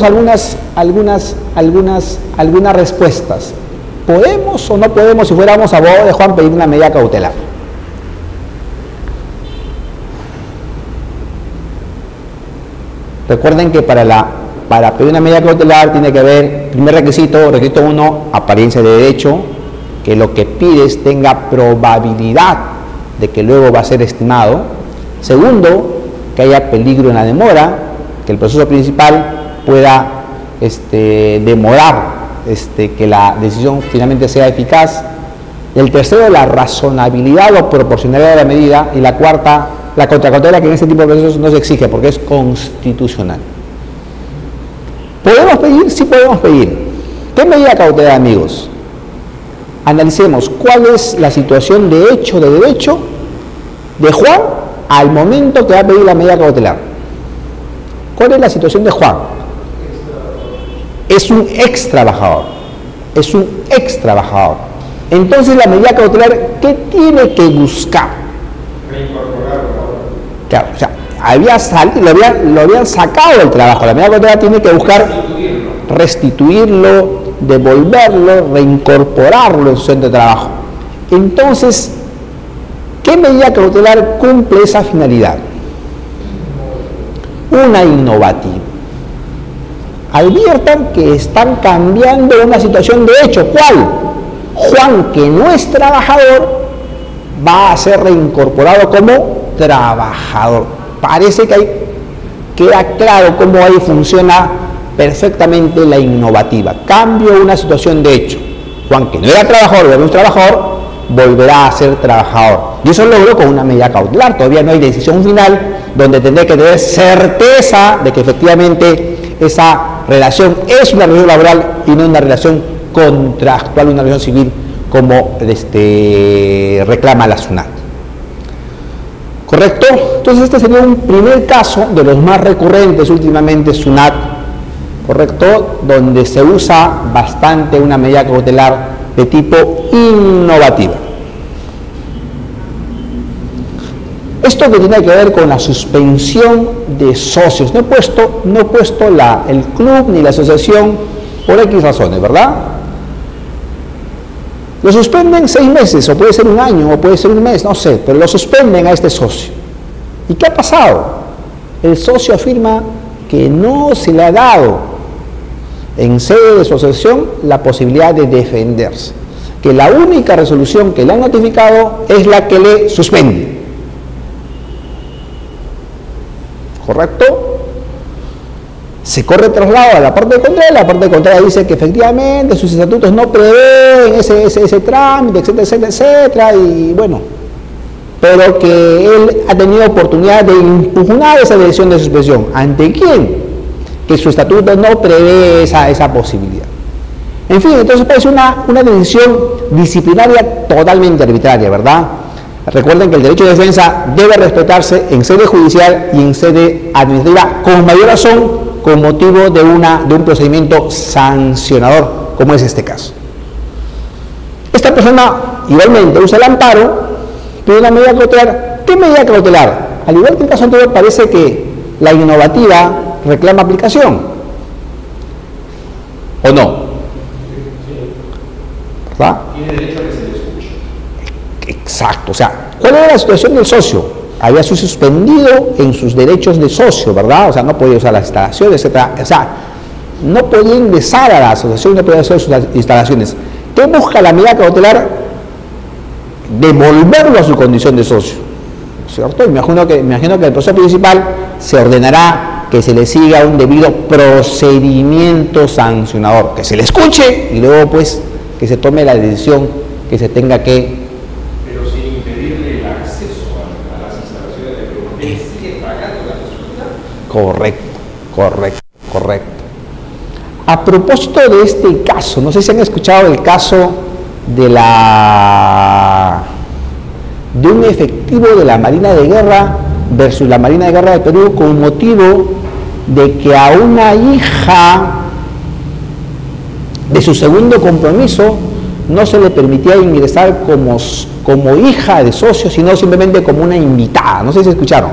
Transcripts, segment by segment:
algunas respuestas. ¿Podemos o no podemos, si fuéramos abogados de Juan, pedir una medida cautelar? Recuerden que para pedir una medida cautelar tiene que haber, primer requisito 1, apariencia de derecho, que lo que pides tenga probabilidad de que luego va a ser estimado. Segundo, que haya peligro en la demora, que el proceso principal pueda demorar que la decisión finalmente sea eficaz. El tercero, la razonabilidad o proporcionalidad de la medida. Y la cuarta, la contracautela, que en este tipo de procesos no se exige porque es constitucional. ¿Podemos pedir? Sí podemos pedir. ¿Qué medida cautelar, amigos? Analicemos cuál es la situación de hecho, de derecho de Juan al momento que va a pedir la medida cautelar. ¿Cuál es la situación de Juan? Es un ex trabajador. Es un ex trabajador. Entonces la medida cautelar, ¿qué tiene que buscar? Claro, o sea, lo habían sacado del trabajo. La medida cautelar tiene que buscar restituirlo, devolverlo, reincorporarlo en su centro de trabajo. Entonces, ¿qué medida cautelar cumple esa finalidad? Una innovativa. Adviertan que están cambiando una situación de hecho. ¿Cuál? Juan, que no es trabajador, va a ser reincorporado como trabajador. Parece que queda claro cómo ahí funciona perfectamente la innovativa. Cambio una situación de hecho. Juan, que no era trabajador, era un trabajador, volverá a ser trabajador. Y eso lo logró con una medida cautelar. Todavía no hay decisión final donde tendré que tener certeza de que efectivamente esa relación es una relación laboral y no una relación contractual, una relación civil como reclama la SUNAT. ¿Correcto? Entonces este sería un primer caso de los más recurrentes últimamente, SUNAT, ¿correcto? Donde se usa bastante una medida cautelar de tipo innovativa. Esto que tiene que ver con la suspensión de socios. No he puesto el club ni la asociación por X razones, ¿verdad? Lo suspenden 6 meses, o puede ser un año, o puede ser un mes, no sé, pero lo suspenden a este socio. ¿Y qué ha pasado? El socio afirma que no se le ha dado en sede de su asociación la posibilidad de defenderse, que la única resolución que le han notificado es la que le suspende. ¿Correcto? Se corre traslado a la parte contraria dice que efectivamente sus estatutos no prevén ese trámite, etcétera, etcétera, etcétera, y bueno, pero que él ha tenido oportunidad de impugnar esa decisión de suspensión. ¿Ante quién? Que su estatuto no prevé esa posibilidad. En fin, entonces parece una decisión disciplinaria totalmente arbitraria, ¿verdad? Recuerden que el derecho de defensa debe respetarse en sede judicial y en sede administrativa, con mayor razón con motivo de un procedimiento sancionador, como es este caso. Esta persona igualmente usa el amparo, pide una medida cautelar. ¿Qué medida cautelar? Al igual que el caso anterior, parece que la innovativa reclama aplicación, ¿o no? ¿Verdad? Tiene derecho a que se le escuche. Exacto, o sea, ¿cuál era la situación del socio? Había sido suspendido en sus derechos de socio, ¿verdad? O sea, no podía usar las instalaciones, etc. O sea, no podía ingresar a la asociación, no podía hacer sus instalaciones. ¿Qué busca la medida cautelar? Devolverlo a su condición de socio, ¿cierto? Imagino que el proceso principal se ordenará que se le siga un debido procedimiento sancionador, que se le escuche y luego pues que se tome la decisión que se tenga que. Pero sin impedirle el acceso a las instalaciones de club, él sigue pagando la responsabilidad. Correcto. A propósito de este caso, no sé si han escuchado el caso de un efectivo de la Marina de Guerra versus la Marina de Guerra de Perú, con motivo de que a una hija de su segundo compromiso no se le permitía ingresar como hija de socio, sino simplemente como una invitada. No sé si escucharon.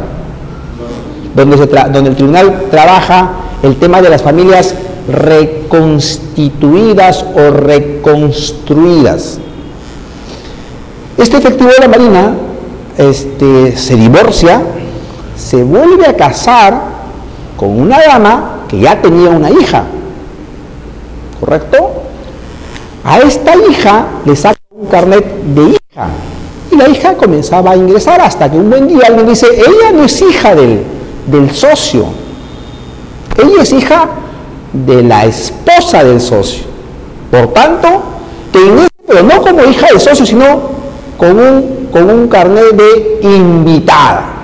Donde el tribunal trabaja el tema de las familias reconstituidas o reconstruidas. Este efectivo de la Marina se divorcia, se vuelve a casar con una dama que ya tenía una hija, ¿correcto? A esta hija le saca un carnet de hija y la hija comenzaba a ingresar hasta que un buen día alguien dice, ella no es hija del socio, ella es hija de la esposa del socio. Por tanto, pero no como hija del socio, sino con un carnet de invitada.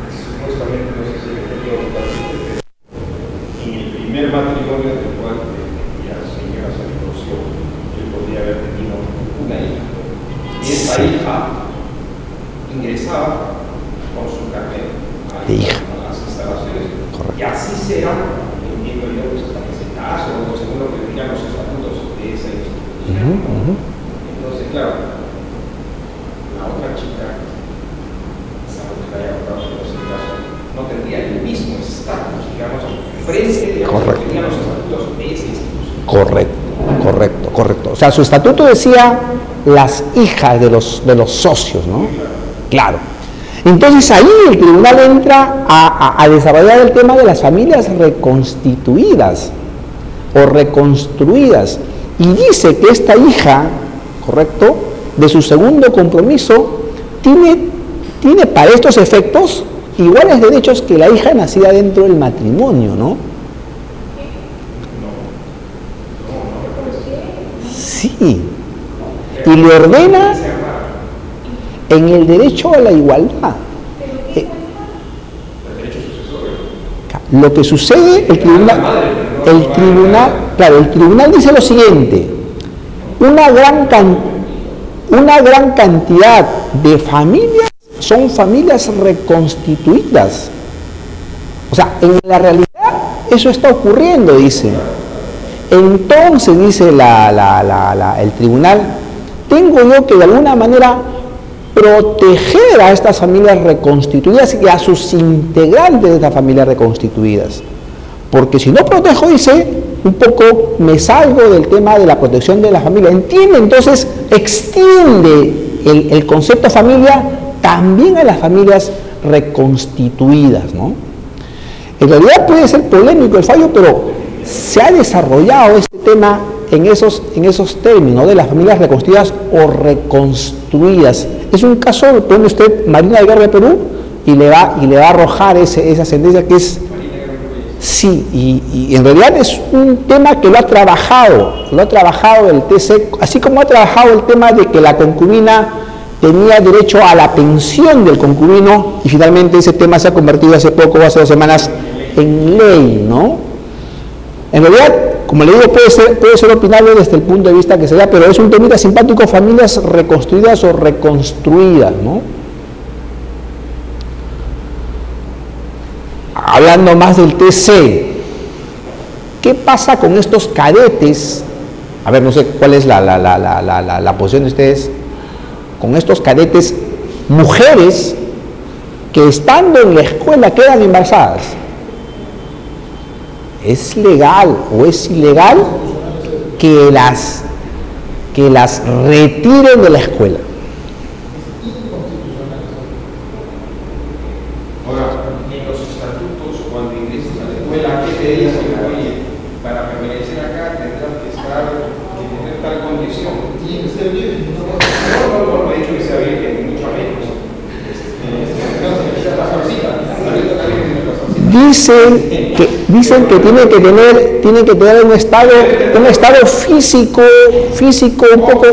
Supuestamente, no sé si le tenía en el primer matrimonio del cual la señora se divorció, él podría haber tenido una hija. Y esa hija ingresaba con su carnet a las instalaciones. Correcto. Y así será, entiendo yo, hasta que se case o según lo que digan los estatutos de esa institución. Entonces, claro, la otra chica, salvo que la haya votado en ese caso, no tendría el mismo estatus, digamos, frente a los que tenían los estatutos de esa institución. Correcto. O sea, su estatuto decía las hijas de los socios, ¿no? Claro. Entonces ahí el tribunal entra a desarrollar el tema de las familias reconstituidas o reconstruidas y dice que esta hija, correcto, de su segundo compromiso tiene para estos efectos iguales derechos que la hija nacida dentro del matrimonio, ¿no? Sí. Y le ordena en el derecho a la igualdad. Lo que sucede, el tribunal dice lo siguiente: una gran cantidad de familias son familias reconstituidas. O sea, en la realidad eso está ocurriendo, dice. Entonces, dice el tribunal, tengo yo que de alguna manera proteger a estas familias reconstituidas y a sus integrantes de estas familias reconstituidas. Porque si no protejo, dice, un poco me salgo del tema de la protección de la familia. Entiende, entonces, extiende el concepto familia también a las familias reconstituidas, ¿no? En realidad puede ser polémico el fallo, pero se ha desarrollado este tema en esos términos de las familias reconstruidas o reconstruidas. Es un caso, pone usted Marina del Guerra de Perú y le va a arrojar esa sentencia que es... Sí, y en realidad es un tema que lo ha trabajado el TC, así como ha trabajado el tema de que la concubina tenía derecho a la pensión del concubino, y finalmente ese tema se ha convertido hace poco, hace 2 semanas, en ley, ¿no? En realidad, como le digo, puede ser opinable desde el punto de vista que sea, pero es un temita simpático, familias reconstruidas o reconstruidas, ¿no? Hablando más del TC, ¿qué pasa con estos cadetes? A ver, no sé cuál es la posición de ustedes. Con estos cadetes, mujeres que estando en la escuela quedan embarazadas. ¿Es legal o es ilegal que las retiren de la escuela? Ahora, en los estatutos, cuando ingresas a la escuela, ¿qué te dicen? Oye, para permanecer acá tendrás que tener tal condición. ¿Tiene que ser virgen? No he dicho que sea virgen, ni mucho menos. Dicen que tienen que tener un estado físico un poco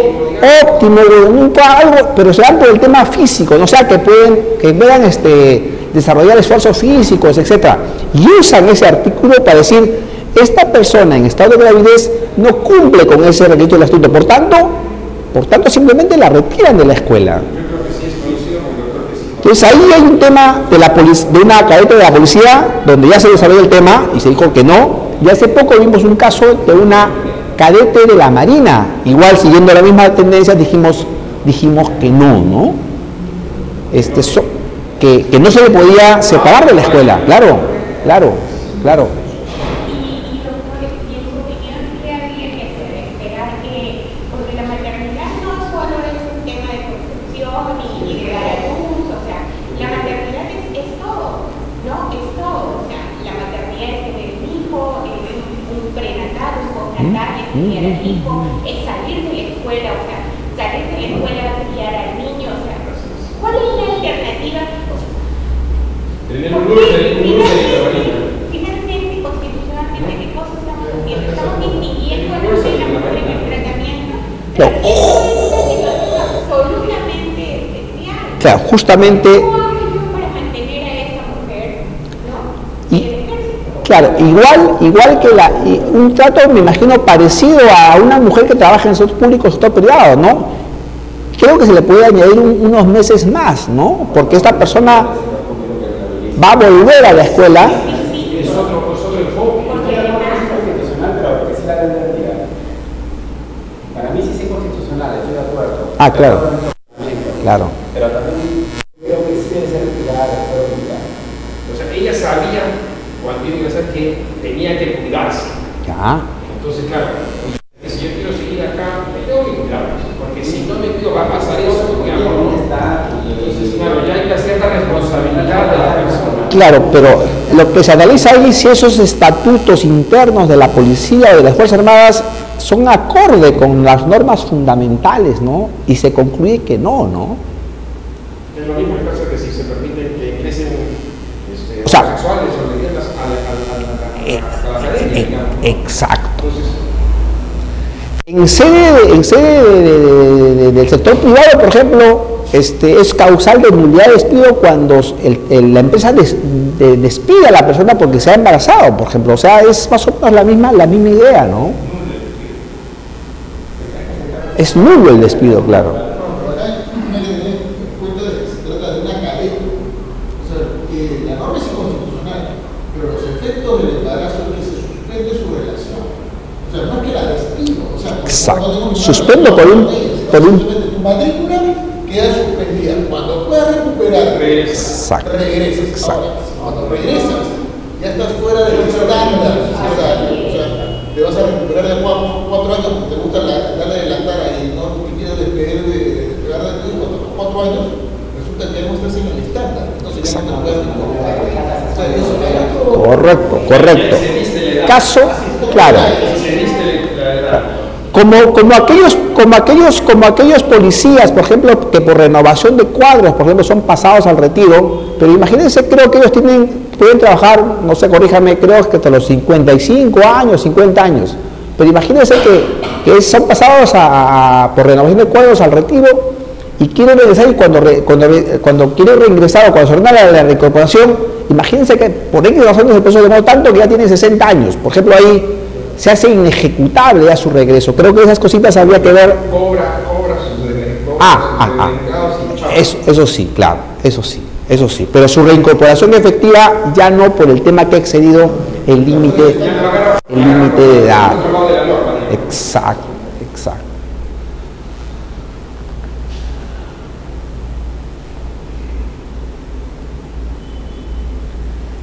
óptimo, nunca algo, pero se dan por el tema físico, ¿no? O sea, que puedan desarrollar esfuerzos físicos, etcétera, y usan ese artículo para decir, esta persona en estado de gravidez no cumple con ese requisito del estatuto, por tanto simplemente la retiran de la escuela. Entonces ahí hay un tema de una cadete de la policía donde ya se desarrolló el tema y se dijo que no, y hace poco vimos un caso de una cadete de la Marina, igual siguiendo la misma tendencia dijimos que no, ¿no? que no se le podía separar de la escuela, claro, claro, claro. Y doctor, y en su opinión, ¿qué habría que hacer? Esperar que, porque la maternidad no solo es un tema de concepción y de dar a luz, o sea, la maternidad es todo, ¿no? Es todo, o sea, la maternidad es tener un hijo, es un prenatal, un postnatal, es criar al hijo, es salir de la escuela, o sea, salir de la escuela a criar al niño, o sea, ¿cuál es la alternativa? Finalmente, constitucionalmente, ¿qué cosa estamos haciendo? Estamos distinguiendo a la mujer en el tratamiento, pero esto es una situación absolutamente especial. Claro, justamente. ¿Cómo hago yo para mantener a esa mujer, ¿no? En el ejército? Claro, igual que un trato, me imagino, parecido a una mujer que trabaja en el sector público o sector privado, ¿no? Creo que se le puede añadir unos meses más, ¿no? Porque esta persona va a volver a la escuela. Es otro enfoque. Pero que sí la tendría. Para mí sí es inconstitucional, estoy de acuerdo. Ah, claro. Claro. Pero también creo que sí debe ser retirada de la escuela militar. O sea, ella sabía cuando iba a ingresar que tenía que cuidarse. Ya. Entonces, claro, si yo quiero seguir acá, me tengo que cuidar. Porque si no me cuido va a pasar eso, digamos, ¿no? Entonces, claro, ya hay una cierta responsabilidad de la persona. Claro, pero lo que se analiza ahí es si esos estatutos internos de la policía o de las Fuerzas Armadas son acorde con las normas fundamentales, ¿no? Y se concluye que no, ¿no? Es lo mismo el caso que si se permite que ingresen O sea, homosexuales o lesbianas a las academias, digamos, ¿no? Exacto. Entonces, En sede del sector privado, por ejemplo, es causal de nulidad de despido cuando la empresa despide a la persona porque se ha embarazado, por ejemplo. O sea, es más o menos la misma idea, ¿no? Es nulo el despido, claro. La norma es inconstitucional, pero los efectos del embarazo es que se suspende su relación. O sea, no es que la despido. O sea, Exacto. Suspendo por un... Tu matrícula queda suspendida. Cuando puedas recuperar, regresa. regresas. Exacto. Ahora, cuando regresas, ya estás fuera del estándar. O sea, te vas a recuperar de 4 años porque te gusta darle de la cara y no te quieres despegar de tu hijo hasta los 4 años. Resulta que ya no estás en el estándar. Entonces ya no te puedes incorporar. O sea, eso Correcto, correcto. Caso, claro. Como aquellos policías, por ejemplo, que por renovación de cuadros, por ejemplo, son pasados al retiro, pero imagínense, creo que ellos pueden trabajar, no sé, corríjame, creo que hasta los 55 años, 50 años, pero imagínense que son pasados por renovación de cuadros al retiro y quieren regresar, y cuando quieren reingresar o cuando se ordena la reincorporación, imagínense que por X razones el proceso demoró tanto que ya tienen 60 años, por ejemplo, ahí se hace inejecutable ya su regreso. Creo que esas cositas habría que ver. Cobra Eso sí, claro, eso sí. Pero su reincorporación efectiva ya no, por el tema que ha excedido el límite de edad. Exacto.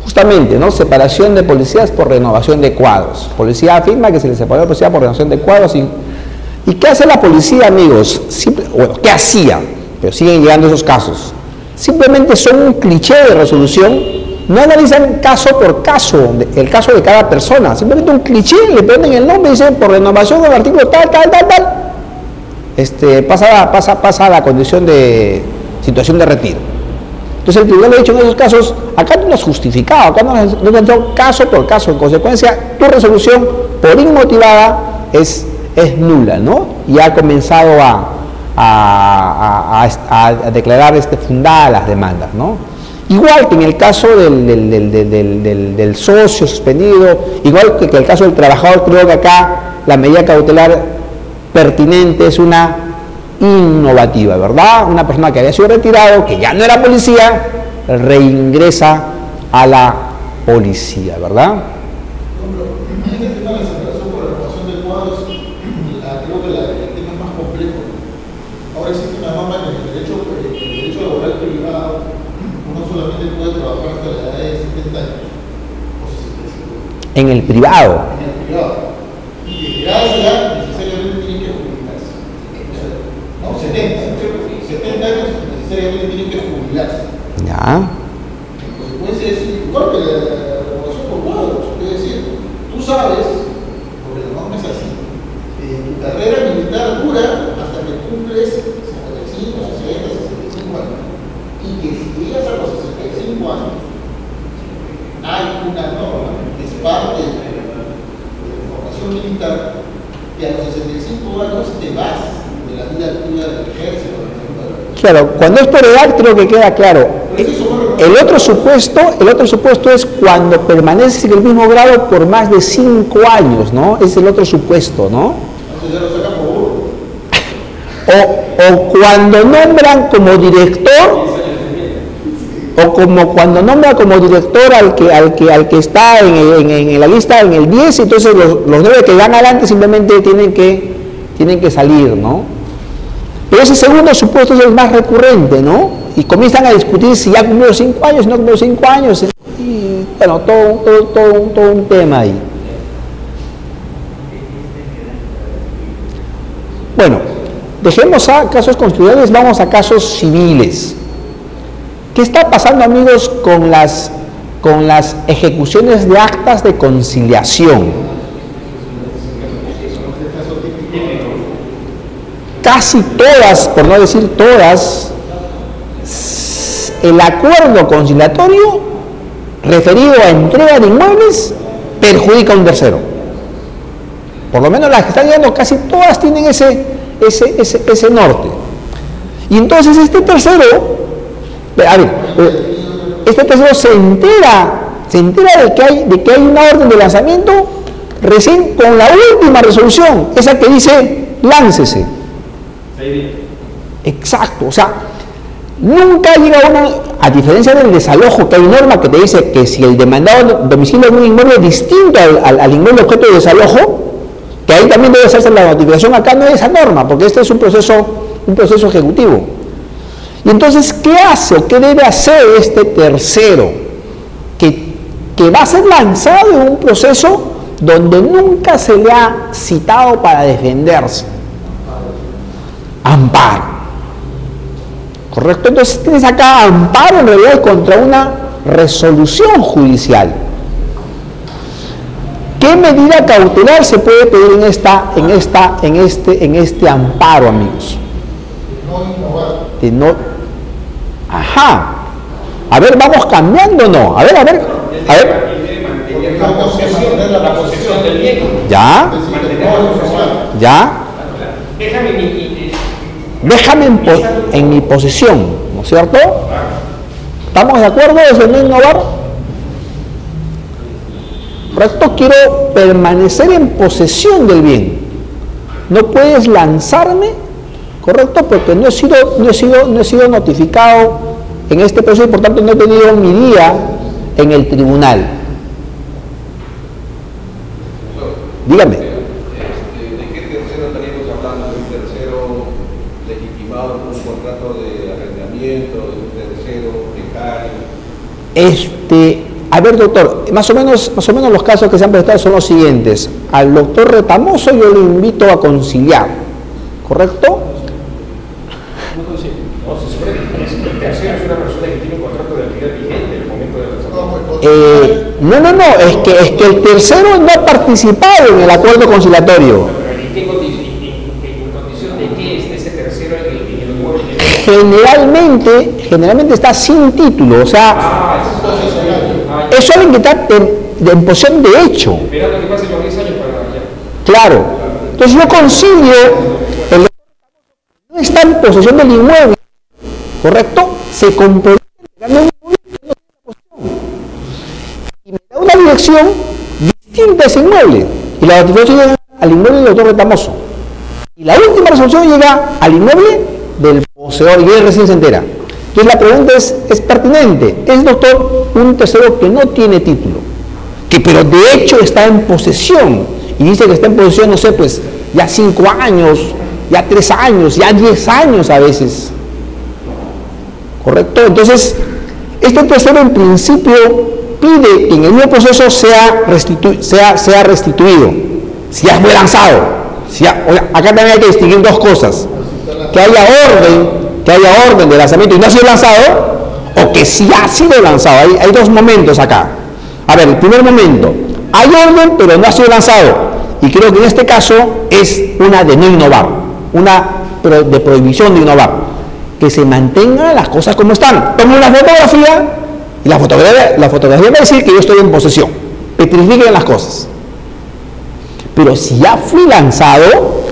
Justamente, ¿no? Separación de policías por renovación de cuadros. Policía afirma que se le separó a la policía por renovación de cuadros. ¿Y qué hace la policía, amigos? ¿Qué hacía? Pero siguen llegando esos casos. Simplemente son un cliché de resolución. No analizan caso por caso, el caso de cada persona. Simplemente un cliché, le ponen el nombre y dicen por renovación del artículo tal. Pasa a la condición de situación de retiro. Entonces el tribunal ha dicho en esos casos, acá no lo has justificado, acá no has entrado caso por caso. En consecuencia, tu resolución por inmotivada es nula, ¿no? Y ha comenzado a declarar fundadas las demandas, ¿no? Igual que en el caso del socio suspendido, igual que el caso del trabajador, creo que acá la medida cautelar pertinente es una innovativa, ¿verdad? Una persona que había sido retirado, que ya no era policía, reingresa a la policía, ¿verdad? En este tema de la separación por la renovación de cuadros, creo que el tema es más complejo. Ahora existe una norma en el derecho laboral privado, unos En el privado. En el privado. Y de llegada a esa edad, necesariamente tienen que jubilarse. ¿No? 70 años necesariamente tienen que jubilarse. Ya. En consecuencia es igual que la renovación por cuadros. Es decir, tú sabes, porque la norma es así, tu carrera militar dura hasta que cumples 55, 60, 65 años. Y que si llegas a los 65 años, hay una norma que es parte de la formación militar, que a los 65 años te vas de la vida activa del ejército. Claro, cuando es por edad creo que queda claro. El otro supuesto es cuando permaneces en el mismo grado por más de 5 años, ¿no? Es el otro supuesto, ¿no? Entonces ya lo sacan por burro. O cuando nombran como director, o como cuando nombra como director al que está en la lista en el 10, entonces los 9 que van adelante simplemente tienen que salir, ¿no? Pero ese segundo supuesto es el más recurrente, ¿no? Y comienzan a discutir si ya cumplió 5 años, si no cumplió 5 años, y bueno, todo un tema ahí. Bueno, dejemos a casos constitucionales, vamos a casos civiles. ¿Qué está pasando, amigos, con las ejecuciones de actas de conciliación? Casi todas, por no decir todas, el acuerdo conciliatorio referido a entrega de inmuebles perjudica a un tercero. Por lo menos las que están llegando, casi todas tienen ese norte. Y entonces este tercero se entera de que hay una orden de lanzamiento recién con la última resolución, esa que dice láncese. Exacto, o sea, nunca llega uno, a diferencia del desalojo, que hay norma que te dice que si el demandado domicilia en un inmueble distinto al inmueble objeto de desalojo, que ahí también debe hacerse la notificación, acá no hay esa norma, porque este es un proceso ejecutivo. Y entonces, ¿qué hace o qué debe hacer este tercero? Que va a ser lanzado en un proceso donde nunca se le ha citado para defenderse. Amparo. ¿Correcto? Entonces tienes acá amparo en realidad contra una resolución judicial. ¿Qué medida cautelar se puede pedir en este amparo, amigos? De no. Ajá. A ver, vamos cambiando o no. A ver. La posesión del bien. Ya. Déjame en mi posesión, ¿no es cierto? ¿Estamos de acuerdo desde no innovar? Correcto, quiero permanecer en posesión del bien. No puedes lanzarme, correcto, porque no he sido notificado en este proceso y por tanto no he tenido mi día en el tribunal. Dígame. ¿De qué tercero estaríamos hablando? ¿De un tercero legitimado por un contrato de arrendamiento, de un tercero becario? A ver, doctor, más o menos los casos que se han presentado son los siguientes. Al doctor Retamoso yo le invito a conciliar, ¿correcto? No consigo. No, se supone que el tercero es una persona que tiene un contrato de alquiler vigente en el momento de la No, es que el tercero no ha participado en el acuerdo conciliatorio. ¿Pero en qué condición de qué está ese tercero en el inmueble? Generalmente está sin título, o sea, es alguien que está en posesión de hecho. Esperando que pasen los 10 años para allá. Claro. Entonces yo concilio, el no está en posesión del inmueble, ¿correcto? Se compromete a entregarme un inmueble que no tiene posesión. Y me da una dirección distinta a ese inmueble. Y la notificación llega al inmueble del doctor Retamoso. Y la última resolución llega al inmueble del poseedor y él recién se entera. Entonces la pregunta es pertinente. Es, doctor, un tercero que no tiene título, pero de hecho está en posesión, y dice que está en posesión, no sé, pues ya 5 años, ya 3 años, ya 10 años a veces. ¿Correcto? Entonces, este tercero en principio pide que en el mismo proceso sea restituido, si ya fue lanzado. Acá también hay que distinguir dos cosas: que haya orden de lanzamiento y no ha sido lanzado, o que sí ha sido lanzado. Hay dos momentos acá. A ver, el primer momento, hay orden pero no ha sido lanzado, y creo que en este caso es una de no innovar, una de prohibición de innovar, que se mantengan las cosas como están. Tomo una fotografía y la fotografía va a decir que yo estoy en posesión. Petrifiquen las cosas. Pero si ya fui lanzado,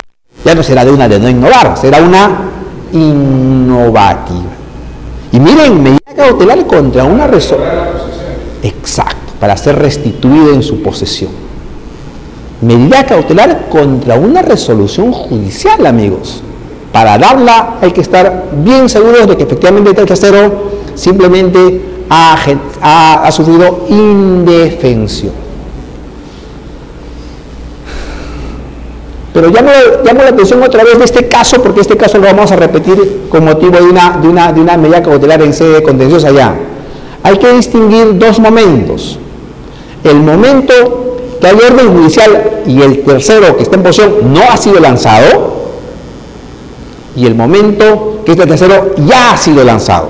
ya no será de una de no innovar, será una innovativa. Y miren, medida cautelar contra una resolución. Exacto, para ser restituido en su posesión. Medida cautelar contra una resolución judicial, amigos. Para darla hay que estar bien seguros de que efectivamente el tercero simplemente ha sufrido indefensión. Pero llamo la atención otra vez de este caso, porque este caso lo vamos a repetir con motivo de una medida cautelar en sede contenciosa ya. Hay que distinguir dos momentos: el momento que hay orden judicial y el tercero que está en posesión no ha sido lanzado, y el momento que este tercero ya ha sido lanzado.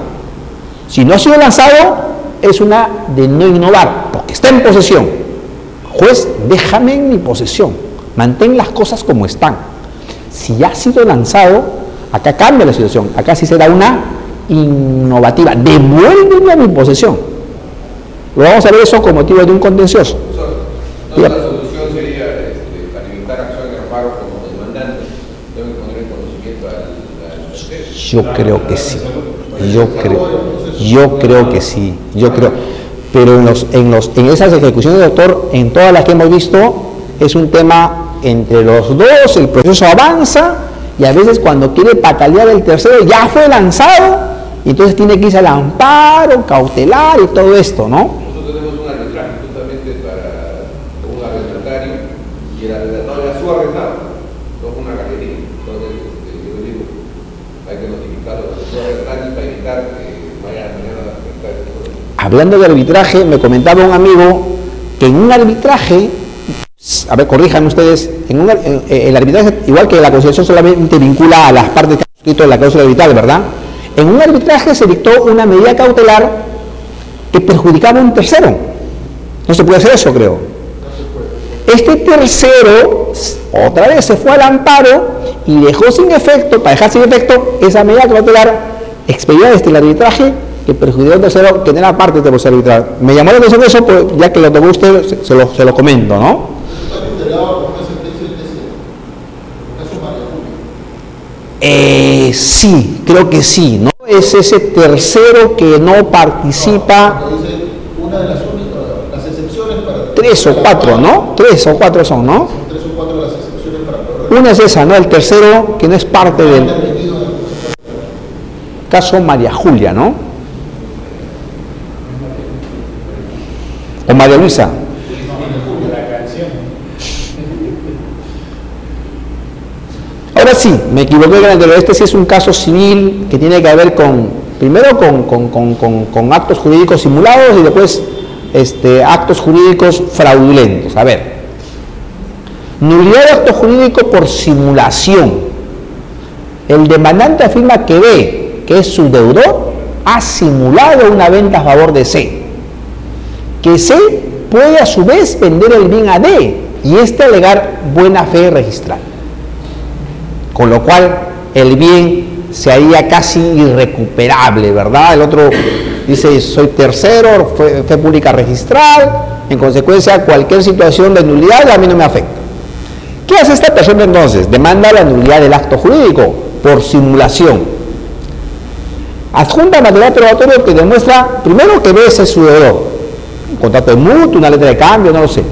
Si no ha sido lanzado, es una de no innovar, porque está en posesión. Juez, déjame en mi posesión, mantén las cosas como están. Si ya ha sido lanzado, acá cambia la situación, acá sí será una innovativa, devuélveme a mi posesión. Lo vamos a ver eso con motivo de un contencioso. La solución sería para evitar acción de amparo como demandante, debe poner en conocimiento al juez. Yo creo que sí. Yo creo que sí. Pero en esas ejecuciones de autor, en todas las que hemos visto, es un tema entre los dos, el proceso avanza, y a veces cuando quiere patalear el tercero ya fue lanzado, y entonces tiene que irse al amparo, cautelar y todo esto, ¿no? Nosotros tenemos un arbitraje justamente para un arrendatario, y el arrendatario era su arrendado, no es una galería. Entonces, yo digo, hay que notificarlo a su arrendatario para evitar que vaya mañana a afectar el problema. Hablando de arbitraje, me comentaba un amigo que en un arbitraje, a ver, corríjanme ustedes, el arbitraje, igual que la conciliación, solamente vincula a las partes que han escrito la cláusula arbitral, ¿verdad? En un arbitraje se dictó una medida cautelar que perjudicaba a un tercero. No se puede hacer eso, creo. Este tercero, otra vez se fue al amparo y dejó sin efecto, para dejar sin efecto, esa medida cautelar expedida desde el arbitraje que perjudicó a un tercero que no era parte de este proceso arbitral. Me llamó la atención eso, pues, ya que lo tocó usted, se lo comento, ¿no? Sí, creo que sí, ¿no? Es ese tercero que no participa. Una de las excepciones para... 3 o 4, ¿no? 3 o 4 son, ¿no? 3 o 4 de las excepciones para... Una es esa, ¿no? El tercero que no es parte del caso María Julia, ¿no? O María Luisa. Ahora sí, me equivoqué grande, este sí es un caso civil que tiene que ver primero con actos jurídicos simulados y después actos jurídicos fraudulentos. A ver, nulidad de acto jurídico por simulación. El demandante afirma que B, que es su deudor, ha simulado una venta a favor de C, que C puede a su vez vender el bien a D y alegar buena fe registral, con lo cual el bien se haría casi irrecuperable, ¿verdad? El otro dice, soy tercero, fe pública registral, en consecuencia cualquier situación de nulidad a mí no me afecta. ¿Qué hace esta persona entonces? Demanda la nulidad del acto jurídico por simulación. Adjunta material probatorio que demuestra, primero, que B es su deudor, un contrato de mutuo, una letra de cambio, no lo sé.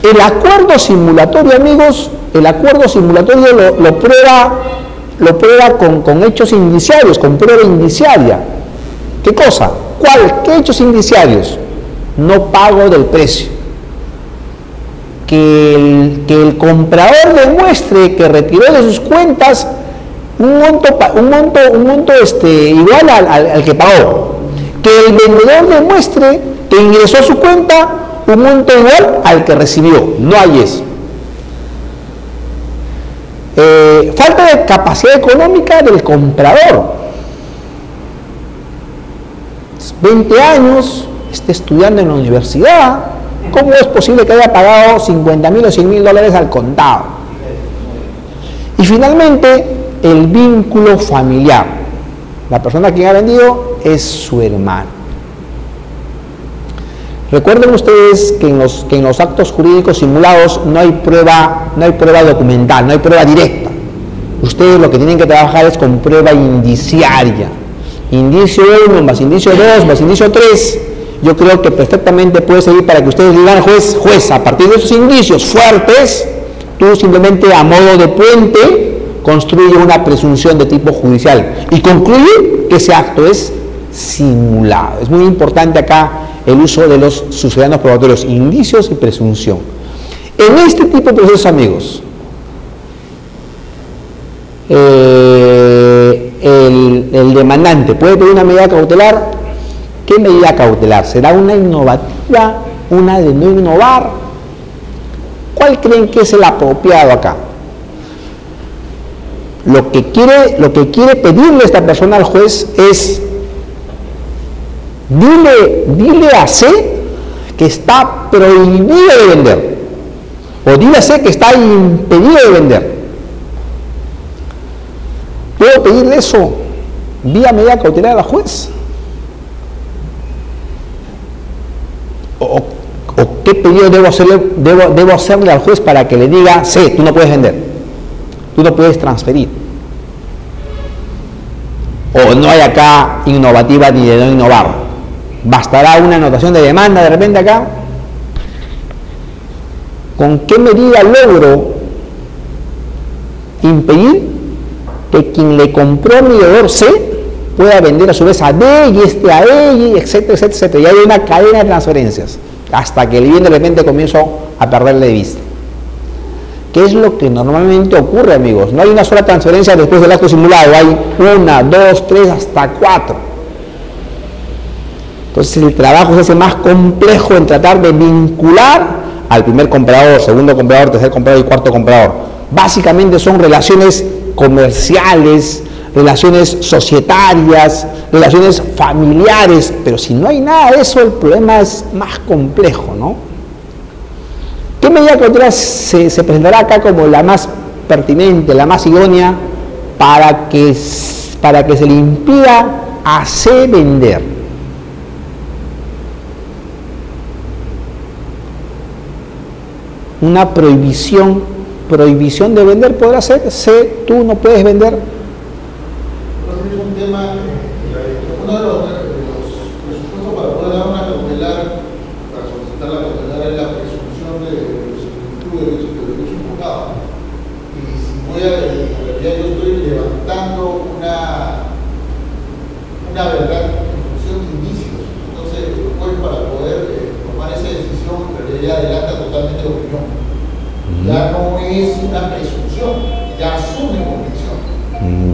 El acuerdo simulatorio, amigos, el acuerdo simulatorio lo prueba con hechos indiciarios, con prueba indiciaria. ¿Qué cosa? ¿Qué hechos indiciarios? No pago del precio. Que el comprador demuestre que retiró de sus cuentas un monto igual al que pagó. que el vendedor demuestre que ingresó a su cuenta un monto igual al que recibió. No hay eso. Falta de capacidad económica del comprador. 20 años, está estudiando en la universidad. ¿Cómo es posible que haya pagado 50.000 o 100.000 dólares al contado? Y finalmente, el vínculo familiar. La persona a quien ha vendido es su hermano. Recuerden ustedes que en los actos jurídicos simulados no hay prueba documental, no hay prueba directa. Ustedes lo que tienen que trabajar es con prueba indiciaria. Indicio 1 más indicio 2 más indicio 3. Yo creo que perfectamente puede servir para que ustedes digan al juez, a partir de esos indicios fuertes, tú simplemente a modo de puente construye una presunción de tipo judicial y concluye que ese acto es simulado. Es muy importante acá el uso de los sucedáneos probatorios, indicios y presunción. En este tipo de procesos, amigos, el demandante puede pedir una medida cautelar. ¿Qué medida cautelar? ¿Será una innovativa, una de no innovar? ¿Cuál creen que es el apropiado acá? Lo que quiere pedirle esta persona al juez es: dile a C que está prohibido de vender, o dile a C que está impedido de vender. ¿Puedo pedirle eso vía medida cautelar al juez? ¿O qué pedido debo hacerle al juez para que le diga: C, tú no puedes vender, tú no puedes transferir? O no hay acá innovativa ni de no innovar. ¿Bastará una anotación de demanda de repente acá? ¿Con qué medida logro impedir que quien le compró a mi deudor C pueda vender a su vez a D y este a E, y etcétera, etcétera, etcétera? Y hay una cadena de transferencias hasta que el bien de repente comienzo a perderle de vista. ¿Qué es lo que normalmente ocurre, amigos? No hay una sola transferencia después del acto simulado, hay 1, 2, 3, hasta 4. Entonces el trabajo se hace más complejo en tratar de vincular al primer comprador, segundo comprador, tercer comprador y cuarto comprador. Básicamente son relaciones comerciales, relaciones societarias, relaciones familiares, pero si no hay nada de eso, el problema es más complejo, ¿no? ¿Qué medida cautelar se presentará acá como la más pertinente, la más idónea para que se le impida a C vender? Una prohibición de vender podrá ser: C, tú no puedes vender. Es un tema, uno de los presupuestos para poder dar una cautelar, para solicitar la cautelar, es la presunción de similitud de derecho imputado. Y si en realidad yo estoy levantando una verdad en función de indicios, entonces el juez, para poder tomar esa decisión, en realidad adelanta totalmente la opinión. Ya no es una presunción, ya asume convicción.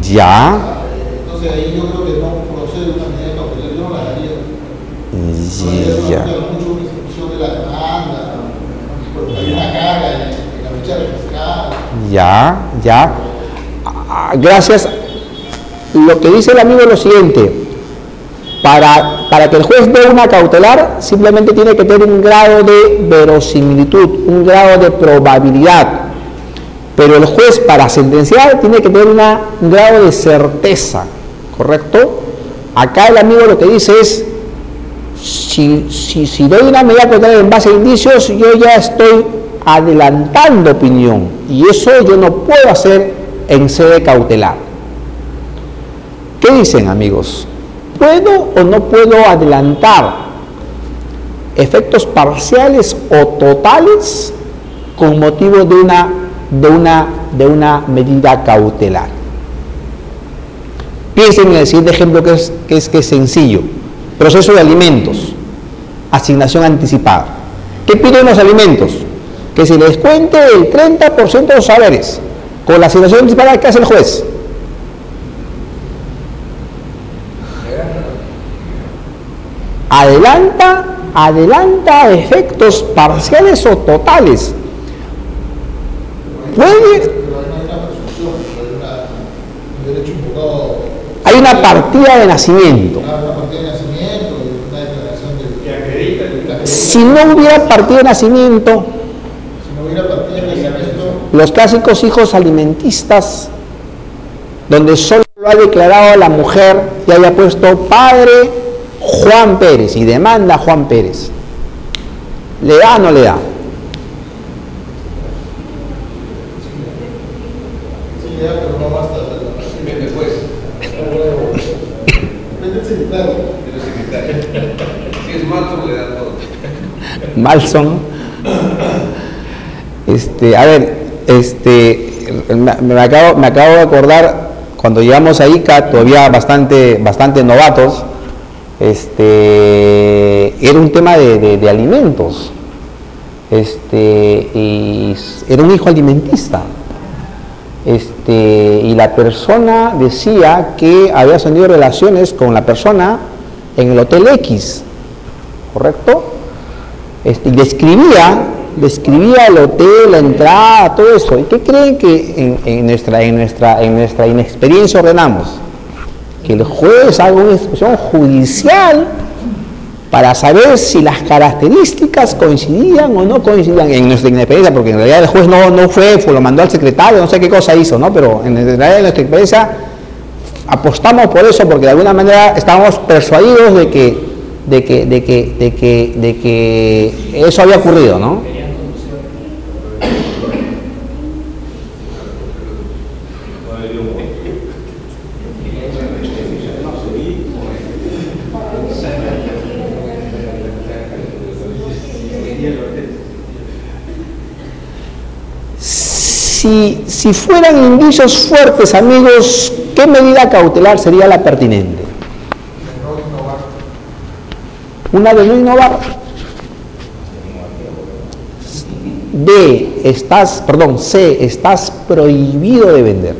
Ya. Entonces ahí yo creo que no procede una medida cautelar, yo no la daría. Ya. Mucho una instrucción de la demanda, hay una carga en la fecha registrada. Ya. Gracias. Lo que dice el amigo es lo siguiente: para que el juez dé una cautelar, simplemente tiene que tener un grado de verosimilitud, un grado de probabilidad. Pero el juez, para sentenciar, tiene que tener un grado de certeza, ¿correcto? Acá el amigo lo que dice es: si doy una medida cautelar en base a indicios, yo ya estoy adelantando opinión, y eso yo no puedo hacer en sede cautelar. ¿Qué dicen, amigos? ¿Puedo o no puedo adelantar efectos parciales o totales con motivo de una medida cautelar? Piensen en el siguiente ejemplo que es sencillo: proceso de alimentos, asignación anticipada. ¿Qué piden los alimentos? Que se les cuente el 30% de los saberes. Con la asignación anticipada, ¿qué hace el juez? adelanta efectos parciales o totales. Puede, Pero hay una presunción, un derecho invocado. hay una partida de nacimiento. Una partida de nacimiento, una declaración de Que acredita que Si no hubiera partida de nacimiento, si no hubiera partida de nacimiento, los clásicos hijos alimentistas, donde solo lo ha declarado la mujer y haya puesto padre Juan Pérez y demanda a Juan Pérez, ¿le da o no le da? sí le da, pero no basta. después. Depende del secretario. De los secretarios. Si es Malson, le da todo. Malson. A ver, me acabo de acordar cuando llegamos a ICA, todavía bastante novatos, era un tema de alimentos, y era un hijo alimentista, y la persona decía que había tenido relaciones con la persona en el Hotel X, ¿correcto? Y describía el hotel, la entrada, todo eso. ¿Y qué creen que en nuestra inexperiencia ordenamos? Que el juez haga una instrucción judicial para saber si las características coincidían o no coincidían en nuestra inexperiencia, porque en realidad el juez no fue, lo mandó al secretario, no sé qué cosa hizo, ¿no? Pero en realidad en nuestra experiencia apostamos por eso, porque de alguna manera estábamos persuadidos de que eso había ocurrido, ¿no? Si fueran indicios fuertes, amigos, ¿qué medida cautelar sería la pertinente? Una de no innovar. C, estás prohibido de vender.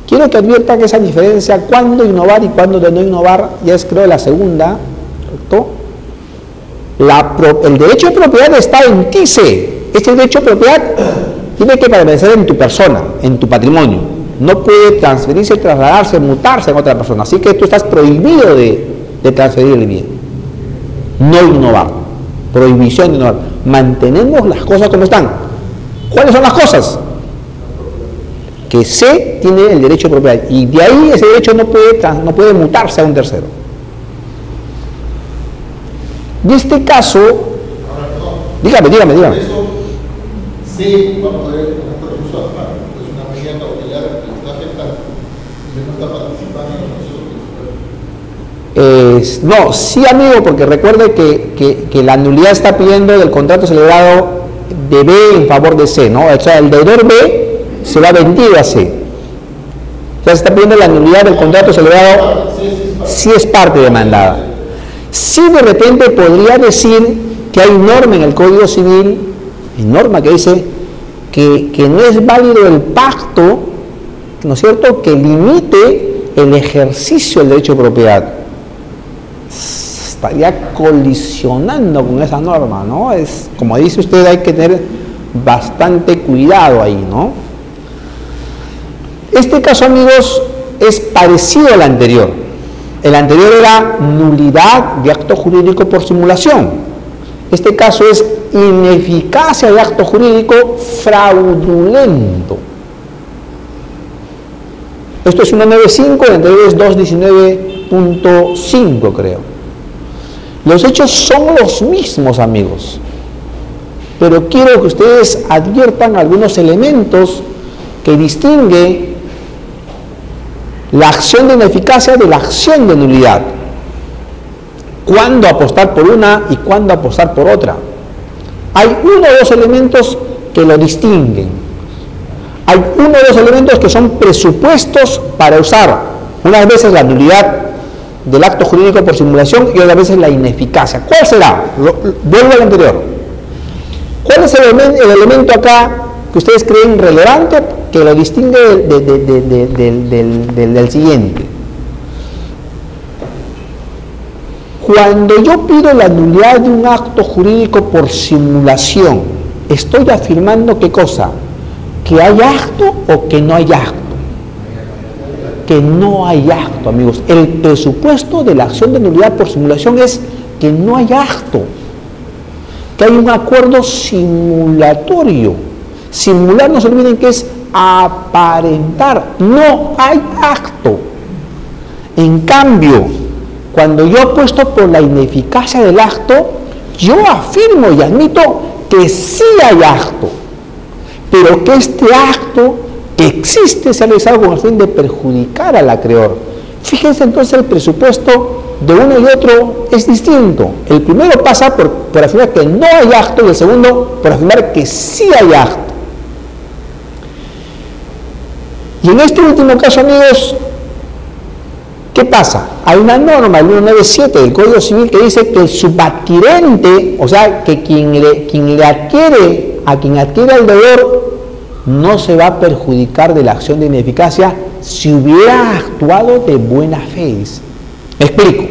Quiero que adviertan que esa diferencia, cuándo innovar y cuándo de no innovar, ya es creo la segunda, ¿correcto? El derecho de propiedad está en ti, Este derecho de propiedad tiene que permanecer en tu persona, en tu patrimonio. No puede transferirse, trasladarse, mutarse en otra persona. Así que tú estás prohibido de transferir el bien. No innovar. Prohibición de innovar. Mantenemos las cosas como están. ¿Cuáles son las cosas? Que C tiene el derecho de propiedad. Y de ahí ese derecho no puede mutarse a un tercero. En este caso, dígame. Por eso, sí, vamos a ver con este recurso de amparo, es una medida cautelar que le está afectando y no está participando en el proceso judicial. No, sí, amigo, porque recuerde que la nulidad está pidiendo del contrato celebrado de B en favor de C, ¿no? O sea, el deudor B se va vendido a C. O sea, se está pidiendo la nulidad del contrato celebrado, sí es parte demandada. Sí, de repente podría decir que hay norma en el Código Civil, hay norma que dice que no es válido el pacto, ¿no es cierto?, que limite el ejercicio del derecho de propiedad. Estaría colisionando con esa norma, ¿no? Es, como dice usted, hay que tener bastante cuidado ahí, ¿no? Este caso, amigos, es parecido al anterior. El anterior era nulidad de acto jurídico por simulación. Este caso es ineficacia de acto jurídico fraudulento. Esto es 195, el anterior es 219.5, creo. Los hechos son los mismos, amigos, pero quiero que ustedes adviertan algunos elementos que distinguen la acción de ineficacia de la acción de nulidad. ¿Cuándo apostar por una y cuándo apostar por otra? Hay uno o dos elementos que lo distinguen. Hay uno o dos elementos que son presupuestos para usar unas veces la nulidad del acto jurídico por simulación y otras veces la ineficacia. ¿Cuál será? Vuelvo al anterior. ¿Cuál es el elemento acá que ustedes creen relevante que lo distingue del siguiente? Cuando yo pido la nulidad de un acto jurídico por simulación, estoy afirmando ¿qué cosa? ¿Que hay acto o que no hay acto? Que no hay acto, amigos. El presupuesto de la acción de nulidad por simulación es que no hay acto, que hay un acuerdo simulatorio. Simular, no se olviden que es aparentar, no hay acto. En cambio, cuando yo apuesto por la ineficacia del acto, yo afirmo y admito que sí hay acto, pero que este acto que existe se ha realizado con el fin de perjudicar al acreedor. Fíjense entonces, el presupuesto de uno y otro es distinto. El primero pasa por afirmar que no hay acto y el segundo por afirmar que sí hay acto. Y en este último caso, amigos, ¿qué pasa? Hay una norma, el 197 del Código Civil, que dice que el subadquirente, o sea, que quien le adquiere, a quien adquiere el deudor, no se va a perjudicar de la acción de ineficacia si hubiera actuado de buena fe. Me explico.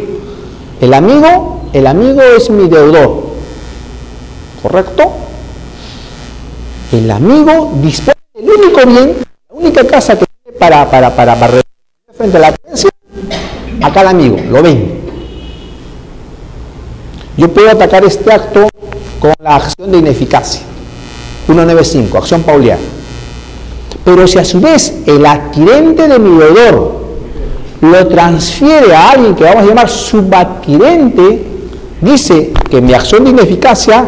El amigo es mi deudor, ¿correcto? El amigo dispone del único bien, la única casa que tiene para frente a la creencia. Acá el amigo, lo ven. Yo puedo atacar este acto con la acción de ineficacia. 195, acción pauliana. Pero si a su vez el adquirente de mi deudor lo transfiere a alguien que vamos a llamar subadquirente, dice que mi acción de ineficacia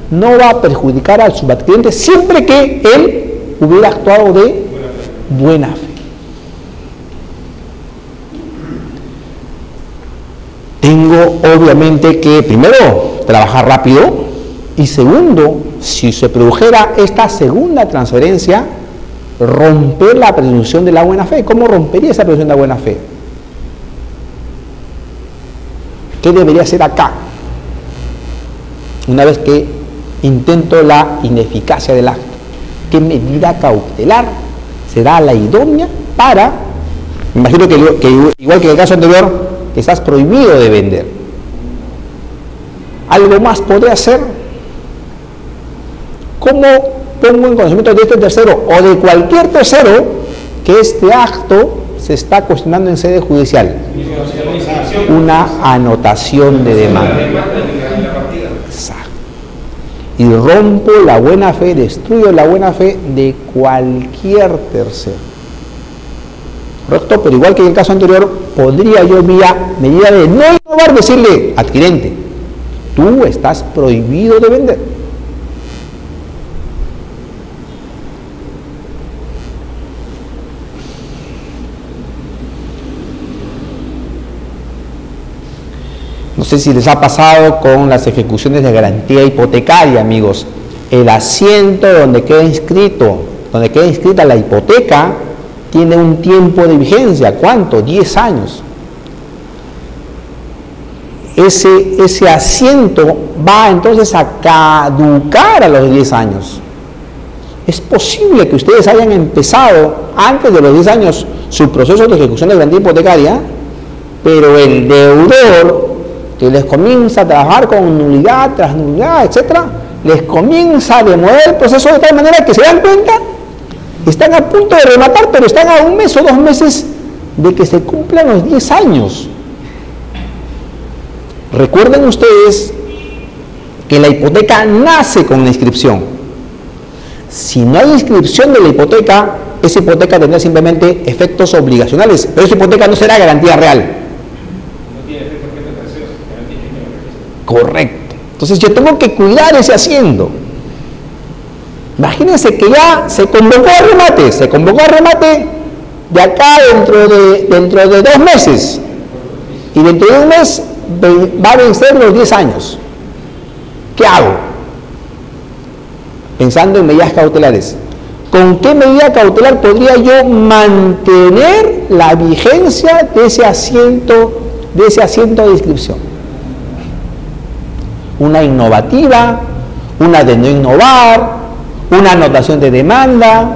no va a perjudicar al subadquirente siempre que él hubiera actuado de buena fe. Tengo obviamente que primero trabajar rápido y segundo, si se produjera esta segunda transferencia, romper la presunción de la buena fe. ¿Cómo rompería esa presunción de la buena fe? ¿Qué debería hacer acá? Una vez que intento la ineficacia del acto, ¿qué medida cautelar será la idónea para, me imagino que igual que en el caso anterior, que estás prohibido de vender? ¿Algo más podría hacer? ¿Cómo pongo en conocimiento de este tercero o de cualquier tercero que este acto se está cuestionando en sede judicial? Una anotación de demanda. Exacto. Y rompo la buena fe, destruyo la buena fe de cualquier tercero. ¿Correcto? Pero igual que en el caso anterior, podría yo vía medida de no innovar decirle, adquirente, tú estás prohibido de vender. No sé si les ha pasado con las ejecuciones de garantía hipotecaria, amigos. El asiento donde queda inscrita la hipoteca, tiene un tiempo de vigencia. ¿Cuánto? 10 años. Ese asiento va entonces a caducar a los 10 años. Es posible que ustedes hayan empezado antes de los 10 años su proceso de ejecución de garantía hipotecaria, pero el deudor que les comienza a trabajar con nulidad tras nulidad, etcétera, les comienza a demorar el proceso de tal manera que se dan cuenta, están a punto de rematar, pero están a 1 mes o 2 meses de que se cumplan los 10 años. Recuerden ustedes que la hipoteca nace con la inscripción. Si no hay inscripción de la hipoteca, esa hipoteca tendrá simplemente efectos obligacionales, pero esa hipoteca no será garantía real. Correcto. Entonces yo tengo que cuidar ese asiento. Imagínense que ya se convocó a remate de acá dentro de 2 meses, y dentro de 1 mes va a vencer los 10 años. ¿Qué hago? Pensando en medidas cautelares. ¿Con qué medida cautelar podría yo mantener la vigencia de ese asiento de inscripción? Una innovativa, una de no innovar, una anotación de demanda,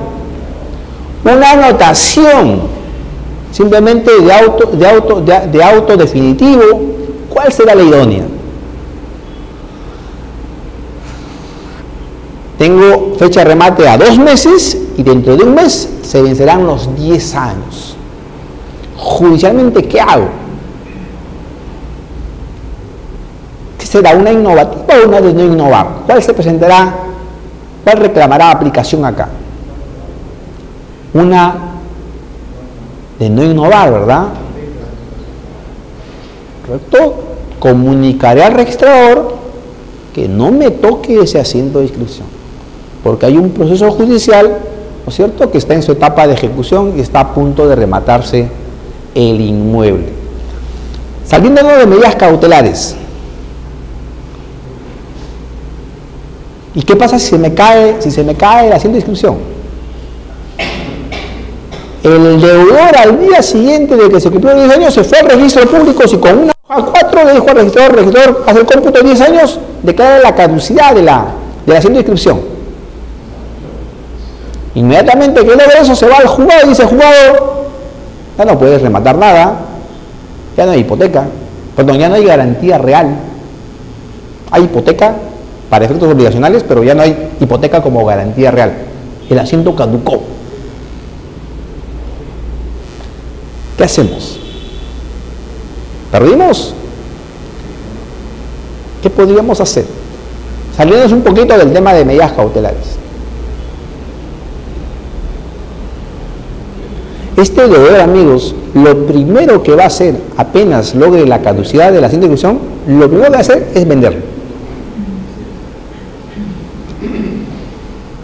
una anotación simplemente de auto definitivo. ¿Cuál será la idónea? Tengo fecha de remate a 2 meses y dentro de un mes se vencerán los 10 años. Judicialmente, ¿qué hago? ¿Qué será? ¿Una innovativa o una de no innovar? ¿Cuál se presentará? ¿Cuál reclamará aplicación acá? Una de no innovar, ¿verdad? ¿Correcto? Comunicaré al registrador que no me toque ese asiento de inscripción, porque hay un proceso judicial, ¿no es cierto?, que está en su etapa de ejecución y está a punto de rematarse el inmueble. Saliéndonos de medidas cautelares. ¿Y qué pasa si se me cae el asiento de inscripción? El deudor al día siguiente de que se cumplieron 10 años se fue al registro público y con una hoja 4 le dijo al registrador, hace el cómputo de 10 años, declara la caducidad del asiento de inscripción. Inmediatamente que logra eso se va al juzgado y dice, juzgado, ya no puedes rematar nada, ya no hay hipoteca, perdón, ya no hay garantía real. Hay hipoteca para efectos obligacionales, pero ya no hay hipoteca como garantía real. El asiento caducó. ¿Qué hacemos? ¿Perdimos? ¿Qué podríamos hacer? Saliéndonos un poquito del tema de medidas cautelares. Este deudor, amigos, lo primero que va a hacer apenas logre la caducidad de la asiento de inscripción, lo primero que va a hacer es venderlo.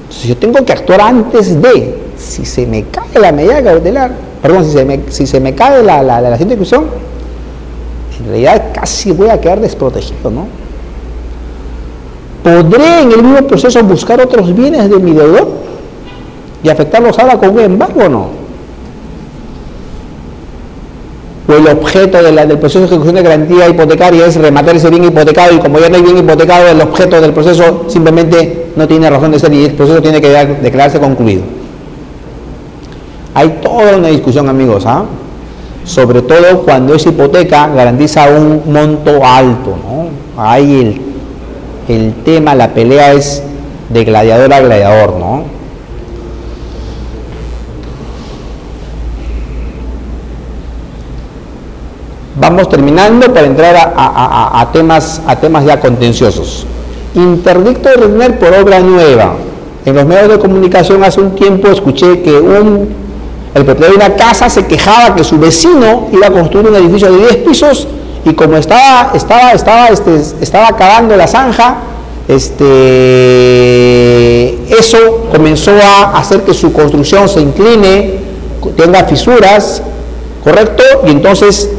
Entonces yo tengo que actuar antes de, si se me cae la medida cautelar, perdón, si se me cae la asiento de inscripción, en realidad casi voy a quedar desprotegido, ¿no? ¿Podré en el mismo proceso buscar otros bienes de mi deudor y afectarlos ahora con un embargo o no? O el objeto del proceso de ejecución de garantía hipotecaria es rematar ese bien hipotecado y como ya no hay bien hipotecado, el objeto del proceso simplemente no tiene razón de ser y el proceso tiene que declararse concluido. Hay toda una discusión, amigos, ¿ah? Sobre todo cuando esa hipoteca garantiza un monto alto, ¿no? Ahí el tema, la pelea es de gladiador a gladiador, ¿no? Vamos terminando para entrar a temas ya contenciosos. Interdicto de retener por obra nueva. En los medios de comunicación hace un tiempo escuché que el propietario de una casa se quejaba que su vecino iba a construir un edificio de 10 pisos y como estaba acabando la zanja, eso comenzó a hacer que su construcción se incline, tenga fisuras, ¿correcto? Y entonces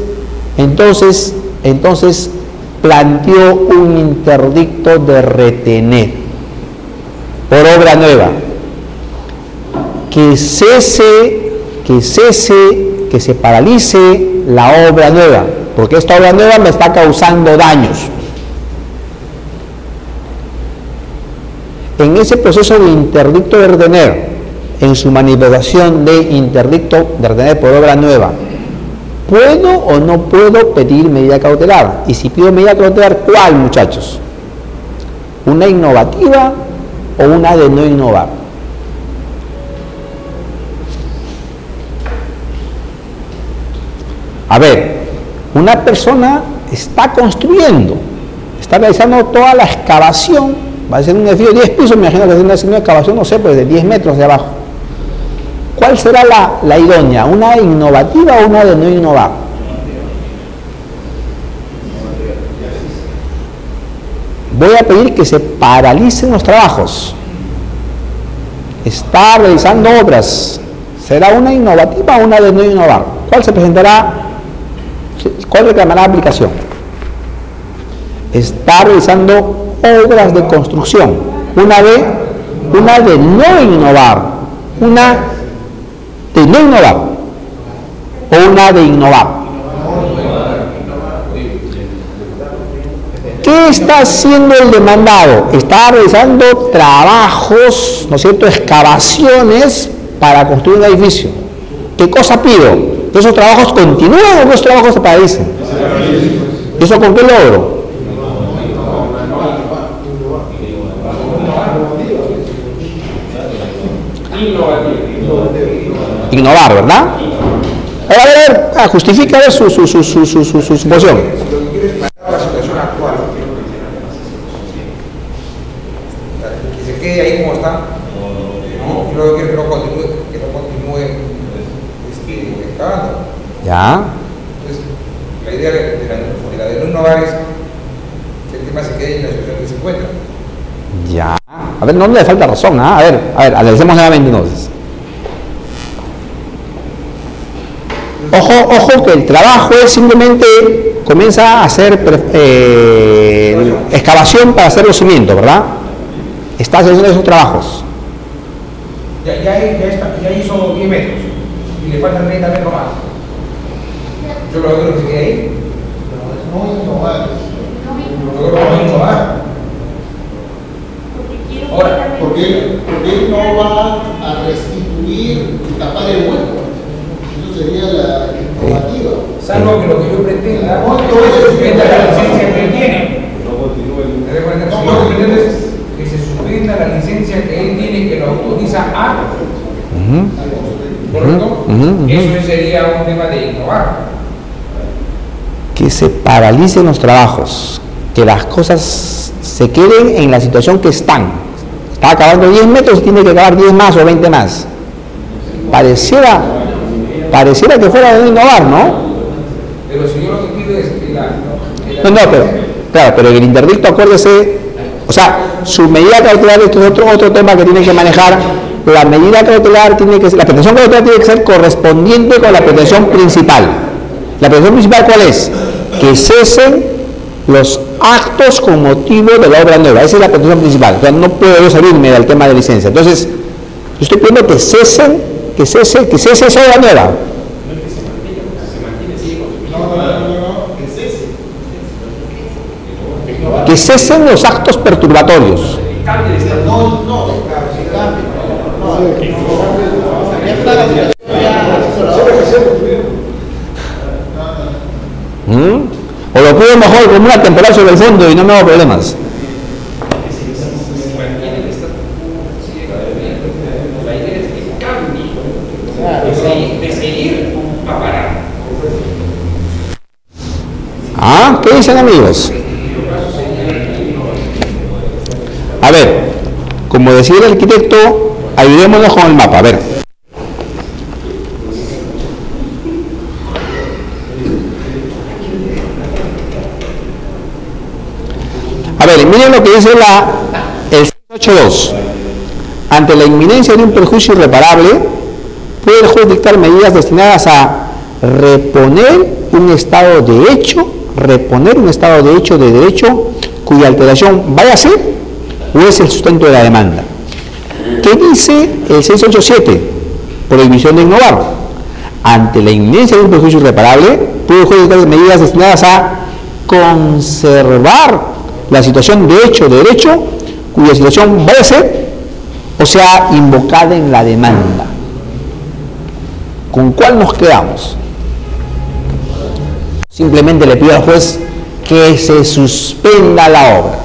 planteó un interdicto de retener por obra nueva. Que se paralice la obra nueva, porque esta obra nueva me está causando daños. En ese proceso de interdicto de retener, en su manifestación de interdicto de retener por obra nueva, ¿puedo o no puedo pedir medida cautelar? Y si pido medida cautelar, ¿cuál, muchachos? ¿Una innovativa o una de no innovar? A ver, una persona está construyendo, está realizando toda la excavación, va a ser un edificio de 10 pisos, me imagino que es una excavación, no sé, pues de 10 metros de abajo. ¿Cuál será la idónea? ¿Una innovativa o una de no innovar? Voy a pedir que se paralicen los trabajos. Está realizando obras. ¿Será una innovativa o una de no innovar? ¿Cuál se presentará? ¿Cuál reclamará aplicación? Está realizando obras de construcción. Una de no innovar. Una de no innovar o una de innovar. ¿Qué está haciendo el demandado? Está realizando trabajos, ¿no es cierto?, excavaciones para construir un edificio. ¿Qué cosa pido? ¿Que esos trabajos continúen o que esos trabajos se paralicen? ¿Eso con qué logro? Innovar, ¿verdad? A ver, justifica su suposición. Si lo que quieres parar la situación actual, que se quede ahí como está, ¿no? Yo lo que quiero que no continúe escalando. Ya. Entonces, la idea de no innovar es que el tema se quede en la situación que se encuentra. Ya. A ver, no le falta razón, ¿ah? A ver, analicemos nuevamente entonces. Ojo que el trabajo es simplemente comienza a hacer excavación para hacer los cimientos, ¿verdad? Está haciendo esos trabajos. Ya hizo 10 metros y le faltan 30 metros más. Yo lo creo que se quede ahí. No innovar. Yo creo que no innovar. Ahora, Porque él no va a restituir y tapar el hueco. Eso sería la innovativa. salvo que lo que yo pretenda No, es que suspenda la licencia que él tiene. No continúa el Lo que yo pretendo es que se suspenda la licencia que él tiene, que lo autoriza a. ¿Correcto? Eso sería un tema de innovar. Que se paralicen los trabajos, que las cosas se queden en la situación que están. Está acabando 10 metros y tiene que acabar 10 más o 20 más. Pareciera que fuera de innovar, ¿no? Pero si yo lo que pido es que pero en el interdicto, acuérdese, o sea, su medida cautelar, esto es otro tema que tiene que manejar. La medida cautelar tiene que ser, la pretensión cautelar tiene que ser correspondiente con la pretensión principal. ¿La pretensión principal cuál es? Que cesen los actos con motivo de la obra nueva. Esa es la pretensión principal. O sea, no puedo yo salirme del tema de licencia. Entonces, yo estoy pidiendo que cese esa obra nueva. Que cesen los actos perturbatorios. O lo pido mejor como una temporada sobre el fondo y no me hago problemas. ¿Qué dicen, amigos? A ver, como decía el arquitecto, ayudémonos con el mapa. A ver. A ver, miren lo que dice el 682. Ante la inminencia de un perjuicio irreparable, puede el juez dictar medidas destinadas a reponer un estado de hecho de derecho cuya alteración vaya a ser o es el sustento de la demanda. ¿Qué dice el 687? Prohibición de innovar. Ante la inminencia de un perjuicio irreparable, puede el juez dictar medidas destinadas a conservar la situación de hecho de derecho cuya situación vaya a ser o sea invocada en la demanda. ¿Con cuál nos quedamos? Simplemente le pido al juez que se suspenda la obra.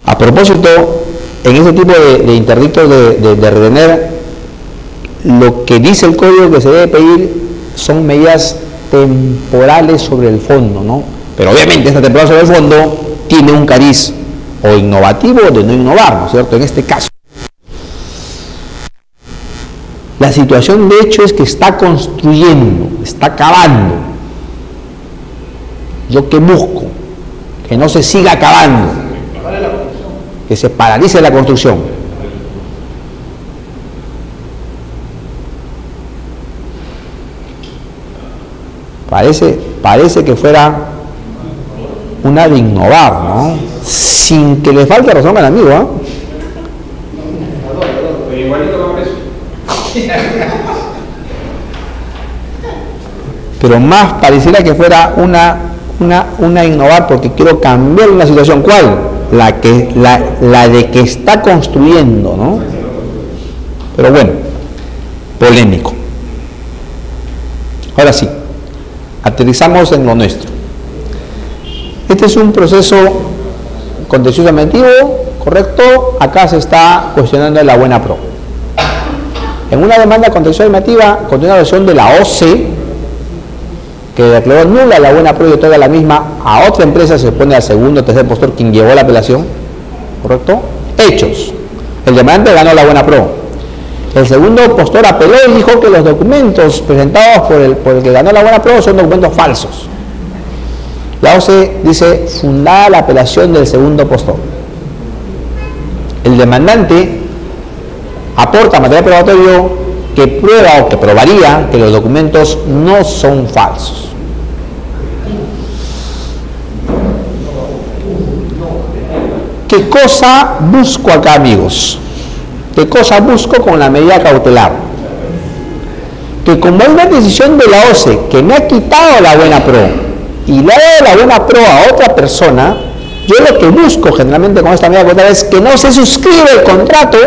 A propósito, en ese tipo de interdictos de retener, lo que dice el código que se debe pedir son medidas temporales sobre el fondo, ¿no? Pero obviamente esta temporal sobre el fondo tiene un cariz o innovativo o de no innovar, ¿no es cierto? En este caso. La situación de hecho es que está construyendo, está cavando. ¿Yo qué busco? Que no se siga cavando, que se paralice la construcción. Parece que fuera una de innovar, ¿no? Sin que le falte razón al amigo, ¿ah? Pero más pareciera que fuera una innovar porque quiero cambiar la situación. ¿Cuál? La de que está construyendo, ¿no? Pero bueno, polémico. Ahora sí, aterrizamos en lo nuestro. Este es un proceso contencioso administrativo, ¿correcto? Acá se está cuestionando la buena pro. En una demanda contenciosa administrativa, con una versión de la OCE, que declaró nula la buena pro y otorga la misma a otra empresa, se pone al segundo o tercer postor quien llevó la apelación, ¿correcto? Hechos. El demandante ganó la buena pro. El segundo postor apeló y dijo que los documentos presentados por el que ganó la buena pro son documentos falsos. La OCE dice fundada la apelación del segundo postor. El demandante aporta material probatorio que prueba o que probaría que los documentos no son falsos. ¿Qué cosa busco acá, amigos? ¿Qué cosa busco con la medida cautelar? Que como hay una decisión de la OCE que me ha quitado la buena pro y le ha dado la buena pro a otra persona, yo lo que busco generalmente con esta medida cautelar es que no se suscriba el contrato,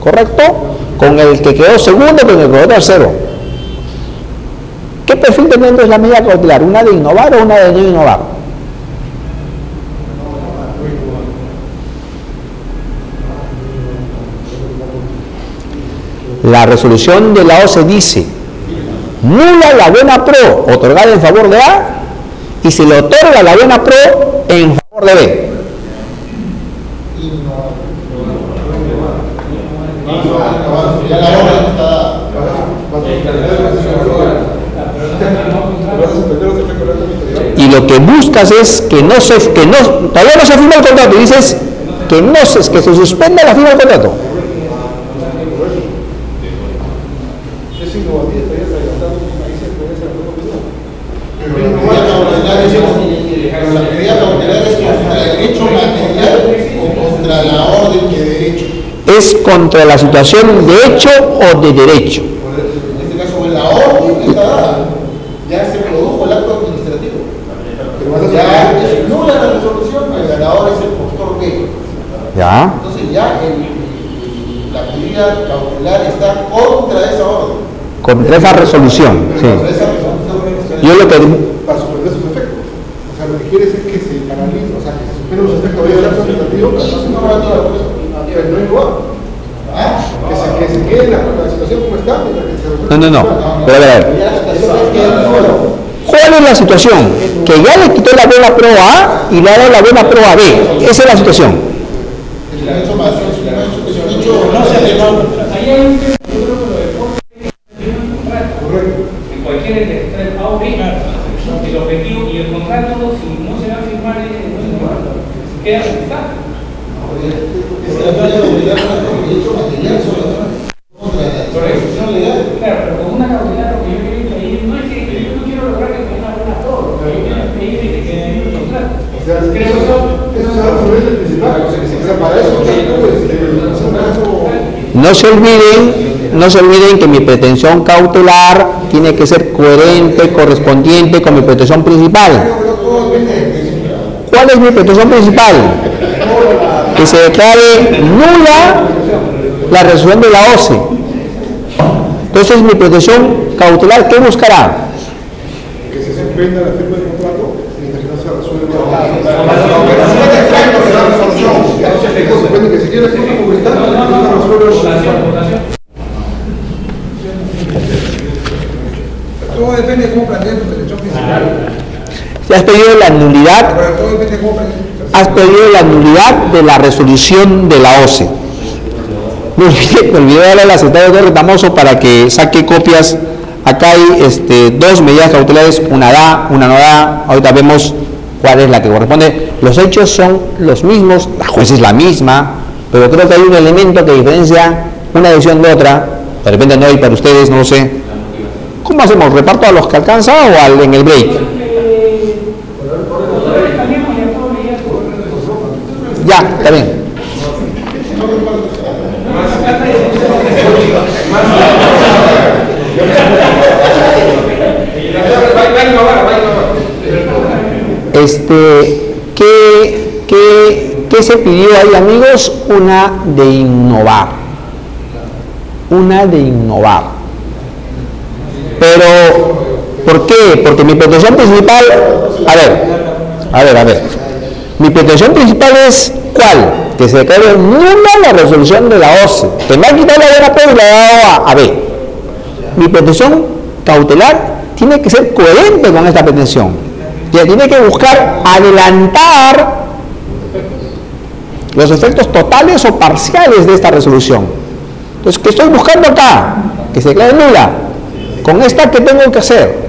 ¿correcto?, con el que quedó segundo, con el que quedó tercero. ¿Qué perfil teniendo la medida cautelar? ¿Una de innovar o una de no innovar? La resolución de la OCE dice nula la buena pro otorgada en favor de A y se le otorga la buena pro en favor de B. Y lo que buscas es que todavía no se firma el contrato y dices que se suspenda la firma del contrato. La medida cautelar es contra el hecho material o contra la orden de derecho. Es contra la situación de hecho o de derecho. En este caso, la orden está dada. Ya se produjo el acto administrativo. Ya es nula la resolución, el ganador es el postor B. ¿Ya? Entonces ya la medida cautelar está contra esa orden. Contra esa resolución. Sí. Contra esa resolución. Yo lo que para suspender sus efectos. O sea, lo que quiere es que se paralice, o sea, que se suspenden los efectos del acto administrativo, pero no igual. Que se quede la situación como está. No. Pero a ver. ¿Cuál es la situación? Que ya le quitó la buena pro a A y le ha dado la buena pro a B. Esa es la situación. En cualquier entre A o B, el objetivo y el contrato, si no se va a firmar, queda como está. Claro, pero con una cautelar, lo que yo quiero pedir no es que yo no quiero lograr que tenga una buena pro, lo que yo quiero pedir es que quede en el contrato. Creo que eso se va a resolver el principal. O sea, para eso, no se olviden que mi pretensión cautelar tiene que ser coherente, correspondiente con mi pretensión principal. ¿Cuál es mi pretensión principal? Que se declare nula la resolución de la OCE. Entonces mi pretensión cautelar, ¿qué buscará? que se suspenda la firma del contrato mientras que no se resuelve que se quiere firma como está, no se resuelve. Todo depende de cómo plantees tu pretensión principal. Si has pedido la nulidad, Pero todo depende de cómo plantees tu pretensión. has pedido la nulidad de la resolución de la OCE. Me olvidé darle a la secretaria de Retamoso para que saque copias. Acá hay dos medidas cautelares, una da, una no da. Ahorita vemos cuál es la que corresponde. Los hechos son los mismos, la jueza es la misma, pero creo que hay un elemento que diferencia una decisión de otra. De repente no hay para ustedes, no lo sé. ¿Cómo hacemos? ¿Reparto a los que alcanza o en el break? Ya, está bien. ¿Qué se pidió ahí, amigos? Una de innovar. Una de innovar. Pero ¿Por qué? Porque mi pretensión principal, a ver, mi pretensión principal es, ¿cuál? Que se declare nula la resolución de la OCE, que me ha quitado la buena P y la ha dado a B. Mi pretensión cautelar tiene que ser coherente con esta pretensión, ya tiene que buscar adelantar los efectos totales o parciales de esta resolución. Entonces, ¿qué estoy buscando acá? Que se declare nula. Con esta, ¿qué tengo que hacer?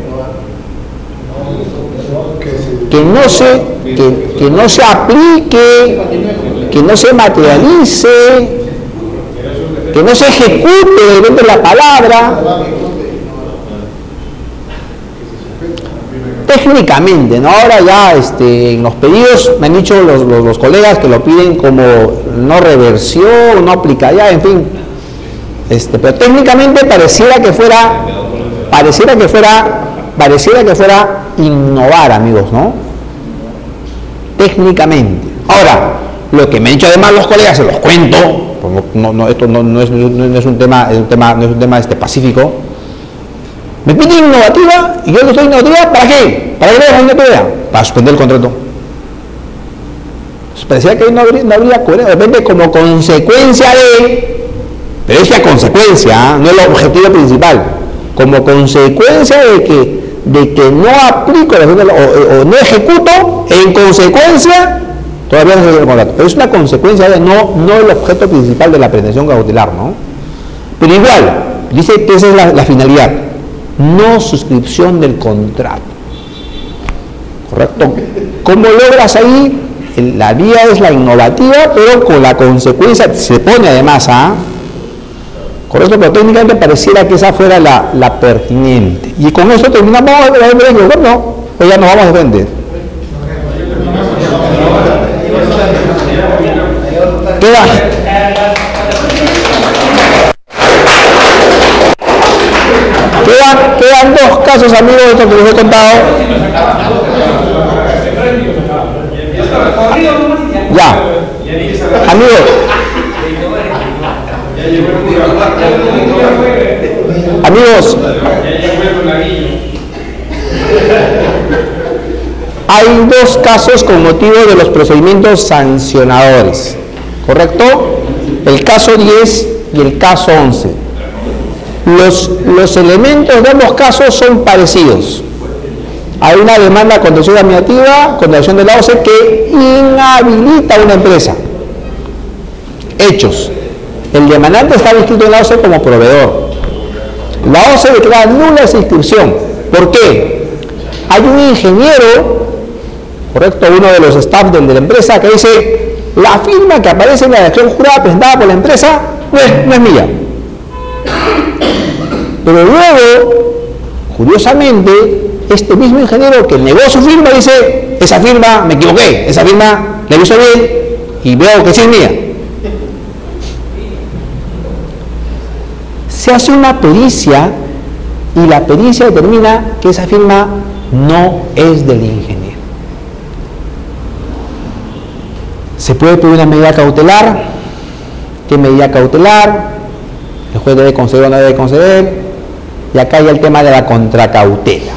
Que no se aplique, que no se materialice, que no se ejecute dentro de la palabra. Técnicamente, ¿no? Ahora ya en los pedidos me han dicho los colegas que lo piden como no reversión, no aplicaría, en fin. Pero técnicamente pareciera que fuera innovar, amigos, ¿no? Técnicamente. Ahora, lo que me han dicho además los colegas, se los cuento, esto no es un tema pacífico. Me piden innovativa y yo le doy innovativa, ¿para qué? ¿Para qué le dejo innovativa? Para suspender el contrato. Pues parecía que no habría coherencia, de repente como consecuencia de, pero es la consecuencia, no es el objetivo principal, como consecuencia de que no aplico o no ejecuto, en consecuencia todavía no se hace el contrato. Pero es una consecuencia de no el objeto principal de la pretensión cautelar, ¿no? Pero igual, dice que esa es la finalidad. No suscripción del contrato. ¿Correcto? ¿Cómo logras ahí? La vía es la innovativa, pero con la consecuencia, se pone además a... Correcto, pero técnicamente pareciera que esa fuera la pertinente. Y con eso terminamos, no, pues ya nos vamos a defender. Quedan dos casos, amigos, de estos que les he contado. Ya. Amigos. Hay dos casos con motivo de los procedimientos sancionadores. ¿Correcto? El caso 10 y el caso 11. Los elementos de ambos casos son parecidos. Hay una demanda contenciosa administrativa contra la acción de la OCE que inhabilita a una empresa. Hechos. El demandante está inscrito en la OCE como proveedor. La OCE declara nula esa inscripción. ¿Por qué? Hay un ingeniero, correcto, uno de los staff de la empresa, que dice: la firma que aparece en la declaración jurada presentada por la empresa no es mía. Pero luego, curiosamente, este mismo ingeniero que negó su firma dice: esa firma, me equivoqué, esa firma la hizo bien y veo que sí es mía. Se hace una pericia y la pericia determina que esa firma no es del ingeniero. ¿Se puede pedir una medida cautelar? ¿Qué medida cautelar? ¿El juez debe conceder o no debe conceder? Y acá hay el tema de la contracautela.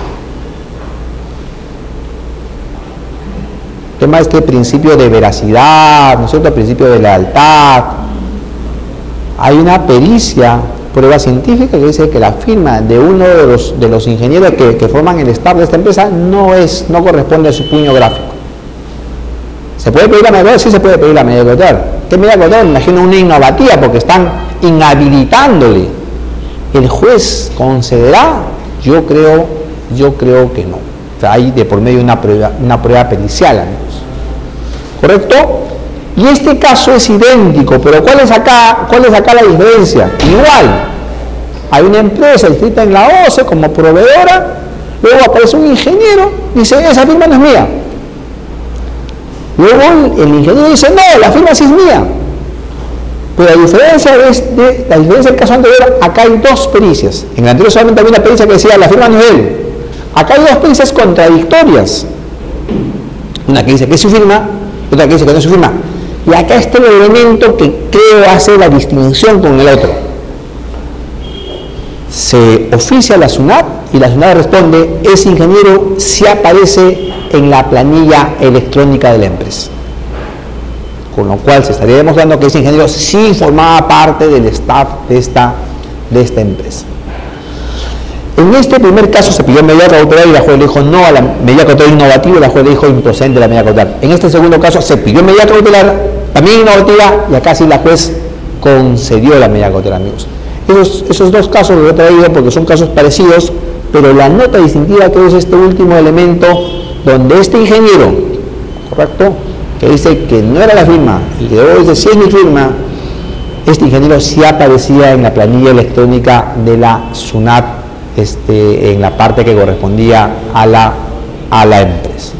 El tema es que el principio de veracidad, ¿no es cierto?, el principio de lealtad. Hay una pericia, prueba científica, que dice que la firma de uno de los ingenieros que forman el staff de esta empresa no corresponde a su puño gráfico. ¿Se puede pedir la medida? Sí, se puede pedir la medida cautelar. ¿Qué medida cautelar? Me imagino una innovativa, porque están inhabilitándole. ¿El juez concederá? Yo creo que no. O sea, hay de por medio una prueba pericial, amigos. ¿Correcto? Y este caso es idéntico, pero ¿cuál es acá la diferencia? Igual, hay una empresa inscrita en la OCE como proveedora, luego aparece un ingeniero, dice: esa firma no es mía. Luego el ingeniero dice: no, la firma sí es mía. Pero la diferencia del caso anterior, acá hay dos pericias. En el anterior solamente había una pericia que decía: la firma no es de él. Acá hay dos pericias contradictorias. Una que dice que es su firma, otra que dice que no es su firma. Y acá está el elemento que creo hace la distinción con el otro. Se oficia a la SUNAT y la SUNAT responde, ese ingeniero sí aparece en la planilla electrónica de la empresa. Con lo cual se estaría demostrando que ese ingeniero sí formaba parte del staff de esta empresa. En este primer caso se pidió medida cautelar y la juez le dijo no a la medida cautelar innovativa y la juez le dijo improcedente la medida cautelar. En este segundo caso se pidió medida cautelar también innovativa y acá sí la juez concedió la medida cautelar, amigos. Esos dos casos los he traído porque son casos parecidos, pero la nota distintiva que es este último elemento donde este ingeniero, ¿correcto?, que dice que no era la firma y que luego dice sí es mi firma, este ingeniero sí aparecía en la planilla electrónica de la SUNAT en la parte que correspondía a la empresa.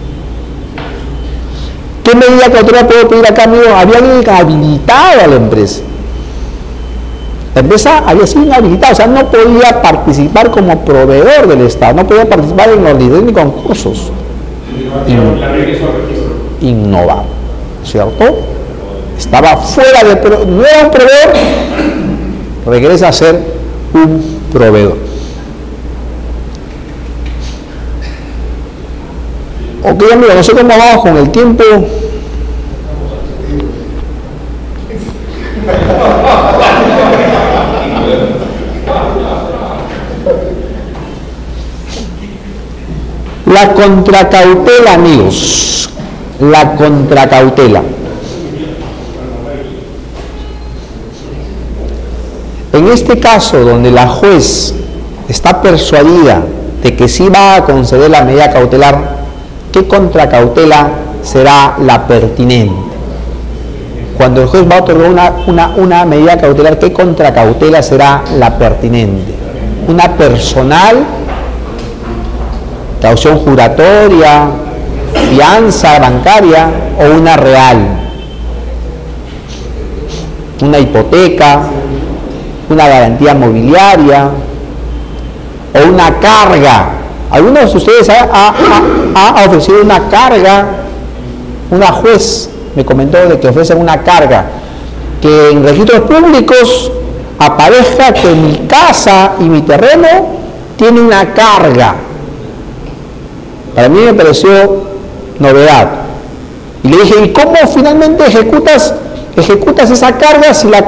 ¿Qué medida cautelar puedo pedir acá, amigo? Habían inhabilitado a la empresa. La empresa había sido inhabilitada, o sea, no podía participar como proveedor del Estado, no podía participar en los licitaciones ni concursos. Innovar, ¿cierto? Estaba fuera de, no era un proveedor, regresa a ser un proveedor. Ok, amigo, no sé cómo vamos con el tiempo. La contracautela, amigos, la contracautela. En este caso, donde la juez está persuadida de que sí va a conceder la medida cautelar, ¿qué contracautela será la pertinente? Cuando el juez va a otorgar una medida cautelar, ¿qué contracautela será la pertinente? ¿Una personal, caución juratoria, fianza bancaria o una real? ¿Una hipoteca, una garantía mobiliaria o una carga? Algunos de ustedes ha ofrecido una carga, una juez me comentó de que ofrecen una carga, que en registros públicos aparezca que mi casa y mi terreno tiene una carga. Para mí me pareció novedad. Y le dije, ¿y cómo finalmente ejecutas esa carga si la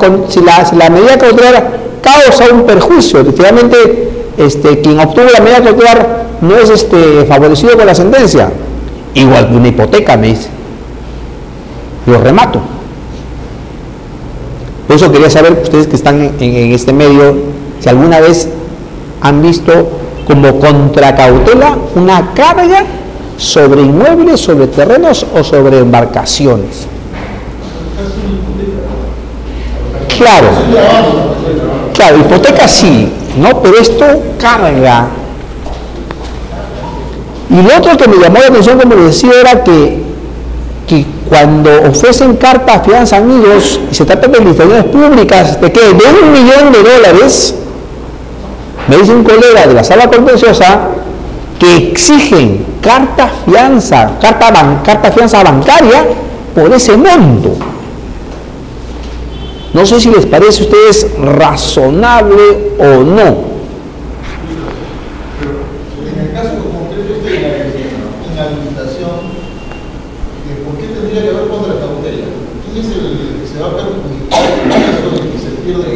medida cautelar causa un perjuicio? Finalmente, quien obtuvo la medida cautelar no es favorecido con la sentencia. Igual que una hipoteca, me dice. Lo remato. Por eso quería saber, ustedes que están en este medio, si alguna vez han visto como contracautela una carga sobre inmuebles, sobre terrenos o sobre embarcaciones. Claro, hipoteca sí, ¿no? Pero esto carga. Y lo otro que me llamó la atención, como les decía, era que cuando ofrecen carta fianza, amigos, y se trata de licitaciones públicas, ¿de qué? De $1 millón, me dice un colega de la sala contenciosa que exigen carta fianza bancaria por ese monto. No sé si les parece a ustedes razonable o no. En el caso concreto de la inhabilitación, ¿por qué tendría que haber contracautela? ¿Quién es el que se va a perjudicar en el caso de que se pierda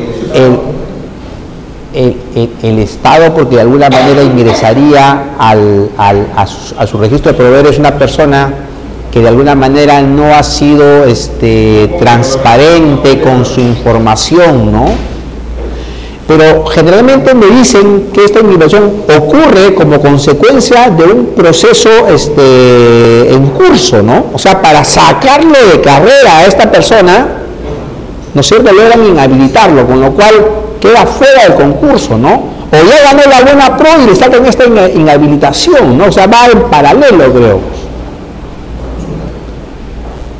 el Estado, porque de alguna manera ingresaría a su registro de proveedores una persona que de alguna manera no ha sido transparente con su información, ¿no? Pero generalmente me dicen que esta inmigración ocurre como consecuencia de un proceso en curso, ¿no? O sea, para sacarlo de carrera a esta persona, ¿no es cierto?, logran inhabilitarlo, con lo cual queda fuera del concurso, ¿no? O ya ganó la buena pro y le sacan esta inhabilitación, ¿no? O sea, va en paralelo, creo.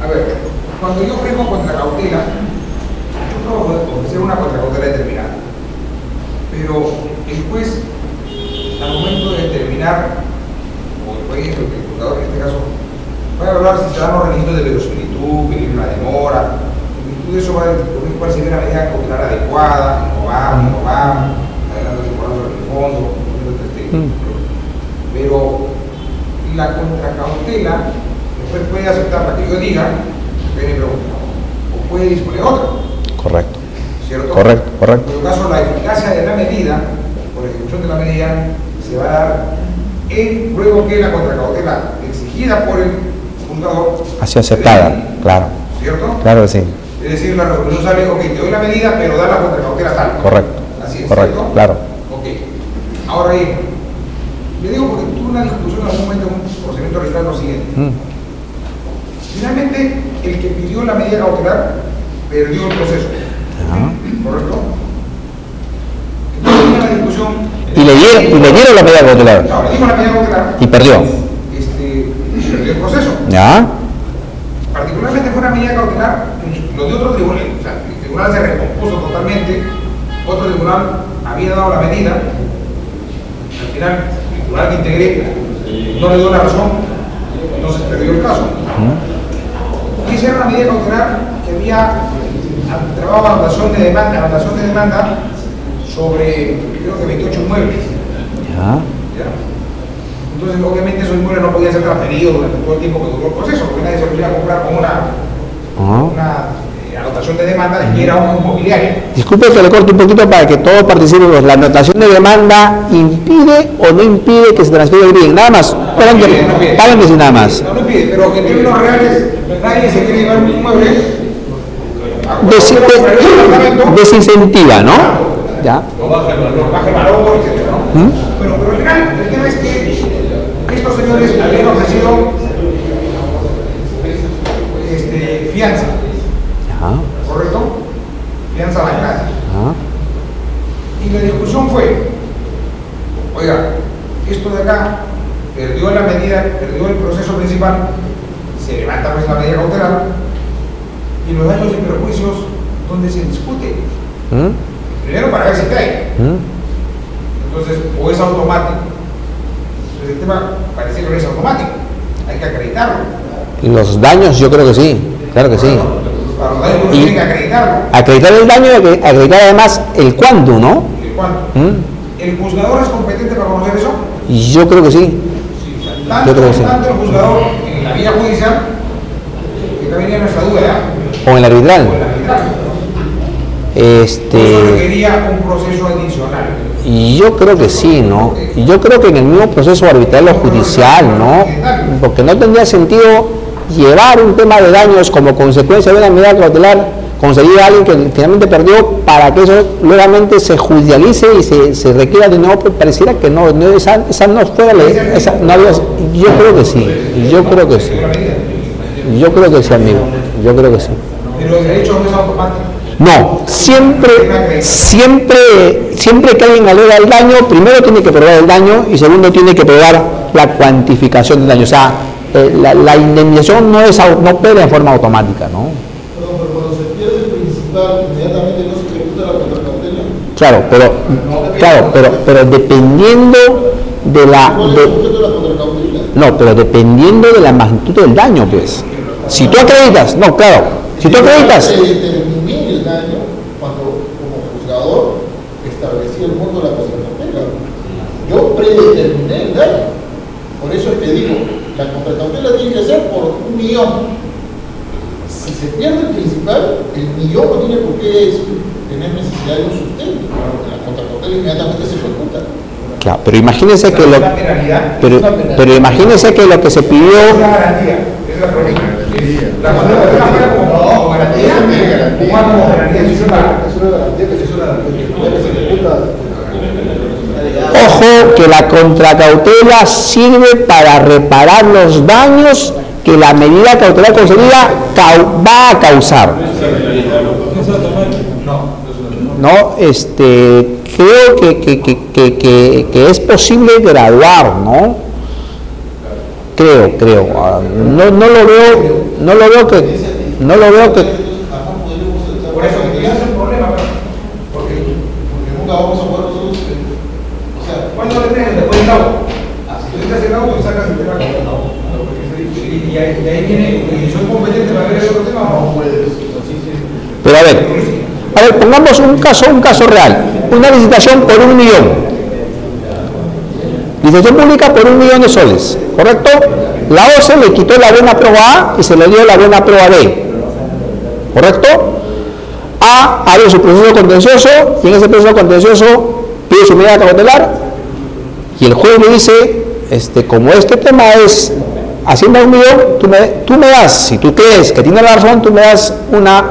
A ver, cuando yo ofrezco contracautela, yo puedo ofrecer una contracautela determinada, pero el juez, al momento de determinar, o el juez, el juzgador en este caso, va a evaluar si se dan los requisitos de verosimilitud, pedir una demora. En virtud de eso va a decir cuál sería la medida cautelar adecuada, no va, adelante, fondo, pero la contracautela después puede aceptar la que yo diga, o puede disponer otra. Correcto. ¿Cierto? Correcto, correcto. En todo caso, la eficacia de la medida, por ejecución de la medida, se va a dar luego que la contracautela exigida por el juzgador Ha sido aceptada, claro. ¿Cierto? Claro que sí. Es decir, la resolución sale, ok, te doy la medida, pero da la contracautela tal. Correcto. Así es. Correcto, ¿cierto? claro. Ok. Ahora bien, le digo porque tuve una discusión en algún momento en un procedimiento registral lo siguiente. Finalmente, el que pidió la medida cautelar perdió el proceso. ¿Correcto? Entonces, en la discusión. Y le dieron la medida cautelar. No, le dimos la medida cautelar. Y perdió. Perdió el proceso. ¿Ya? Particularmente fue una medida cautelar, lo de otro tribunal, o sea, el tribunal se recompuso totalmente, otro tribunal había dado la medida, al final el tribunal que integré no le dio la razón, entonces perdió el caso. Y esa era una medida cautelar que había trabajado anotación de demanda sobre, creo que 28 inmuebles. ¿Ya? ¿Ya? Entonces, obviamente, esos inmuebles no podían ser transferidos durante todo el tiempo que duró el proceso, porque nadie se los iba a comprar con una anotación de demanda y era un inmobiliario. Disculpe que le corte un poquito para que todos participemos. ¿La anotación de demanda impide o no impide que se transfiera el bien? Nada más. Paréntesis nada más. No impide, pero en términos reales, nadie se quiere llevar un inmueble. Desincentiva, ¿no? Ya. No baja el valor, etc. ¿no? Pero al final, el tema es que estos señores habían ofrecido fianza. ¿Correcto? Fianza bancaria. Y la discusión fue, oiga, esto de acá perdió la medida, perdió el proceso principal, se levanta pues la medida cautelar y los daños y perjuicios donde se discute. Primero para ver si cae. Entonces, o es automático. Entonces, el tema parece que no es automático. Hay que acreditarlo. Los daños yo creo que sí. Claro que sí. Para los daños uno tiene que acreditarlo. Acreditar el daño y acreditar además el cuándo, ¿no? ¿El cuánto? ¿El juzgador es competente para conocer eso? Yo creo que sí. Tanto el juzgador en la vía judicial, que también era nuestra duda, ¿ya? O en el arbitral. Eso requería un proceso adicional. Y yo creo que sí, ¿no? Y yo creo que en el mismo proceso arbitral o judicial, ¿no? Porque no tendría sentido llevar un tema de daños como consecuencia de una medida cautelar, conseguir a alguien que finalmente perdió para que eso nuevamente se judicialice y se requiera de nuevo. Pareciera que no, esa no fuera no había, yo creo que sí, yo creo que sí. Yo creo que sí, amigo, yo creo que sí. Pero el derecho no es automático. No, siempre que alguien alega el daño, primero tiene que probar el daño y segundo tiene que probar la cuantificación del daño. O sea, la indemnización no opera en forma automática, ¿no? Pero cuando se pierde el principal, inmediatamente no se ejecuta la contracautela. Pero dependiendo de la... No, pero dependiendo de la magnitud del daño, pues. Si tú acreditas, no, claro, si tú acreditas... Determiné el daño cuando, como juzgador, establecí el monto de la contracautela. Yo predeterminé el daño. Por eso es que digo, la contracautela tiene que ser por 1 millón. Si se pierde el principal, el millón no tiene por qué tener necesidad de un sustento. La contracautela inmediatamente se ejecuta. Claro, pero imagínense que lo... Pero imagínense que lo que se pidió... Es una garantía, es la crónica. La contracautela fuera como garantía, como garantía. Es una garantía que se ejecuta. Ojo que la contracautela sirve para reparar los daños que la medida cautelar concedida va a causar. No, creo que es posible graduar, ¿no? Creo. No lo veo que. Por eso que tienes el problema, porque nunca vamos a poder nosotros. O sea, ¿cuándo le tienes? Después del agua. Si tú estás en agua, tú sacas el tema. Y ahí viene, y soy competente para ver el otro tema, no puedes. Pero a ver, pongamos un caso real. Una licitación por 1 millón. Licitación pública por 1 millón de soles, ¿correcto? La OCE le quitó la buena prueba A y se le dio la buena prueba B, ¿correcto? A abre su proceso contencioso y en ese proceso contencioso pide su medida cautelar y el juez le dice, como este tema es hacienda 1 millón, tú me das, si tú crees que tiene la razón, tú me das una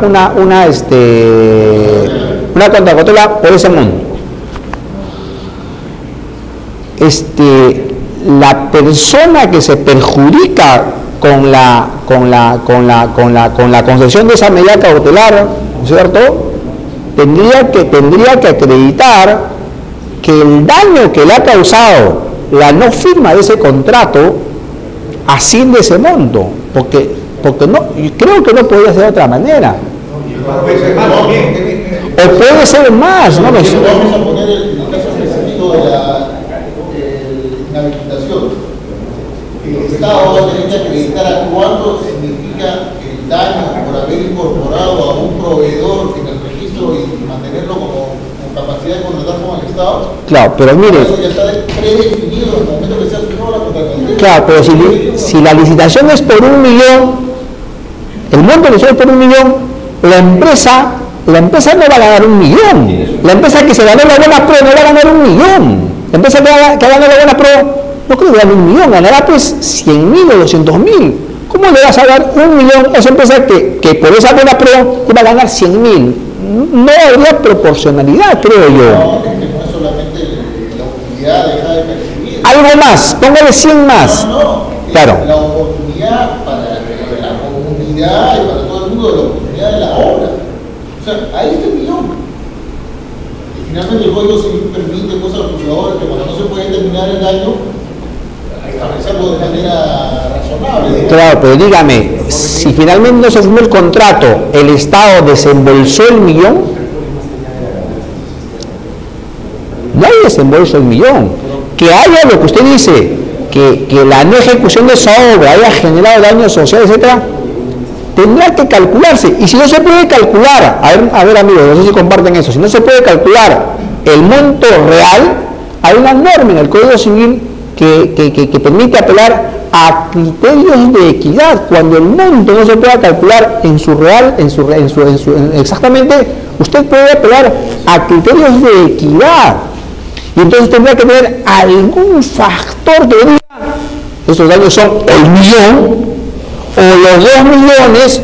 contracautela por ese monto. La persona que se perjudica con la concesión de esa medida cautelar, ¿no es cierto?, tendría que acreditar que el daño que le ha causado la no firma de ese contrato asciende ese monto, porque no, creo que no podría ser de otra manera. O puede ser más, no lo sé. Vamos a poner el caso específico de la inhabilitación. El Estado va a tener que acreditar a cuánto significa el daño por haber incorporado a un proveedor en el registro y mantenerlo con capacidad de contratar con el Estado. Claro, pero mire. Eso ya está predefinido en el momento que se ha firmado la contratación. Claro, pero si la licitación es por 1 millón, el monto que es por 1 millón, la empresa no va a ganar 1 millón. La empresa que se ganó la buena prueba no va a ganar 1 millón. La empresa que ganó la buena prueba no creo que gane 1 millón, ganará pues 100.000 o 200.000. ¿Cómo le vas a dar 1 millón a esa empresa que por esa buena prueba te va a ganar 100.000? No habría proporcionalidad, creo yo. No, es que no es solamente la oportunidad deja de percibir. Algo más, póngale 100 más. No, claro. La oportunidad para la comunidad y para todo el mundo de la oportunidad de la obra. O sea, ahí está el millón. Y finalmente el Código Civil permite cosas a los juzgadores que cuando no se puede determinar el daño, establecerlo de manera razonable. Claro, pero dígame, si finalmente no se firmó el contrato, ¿el Estado desembolsó el millón? No hay desembolso el millón. Que haya lo que usted dice, que la no ejecución de esa obra haya generado daños sociales, etcétera, tendrá que calcularse. Y si no se puede calcular, a ver amigos, no sé si comparten eso, si no se puede calcular el monto real, hay una norma en el Código Civil que permite apelar a criterios de equidad. Cuando el monto no se pueda calcular en su real, exactamente, usted puede apelar a criterios de equidad. Y entonces tendrá que tener algún factor que diga, estos daños son el millón, o los 2 millones,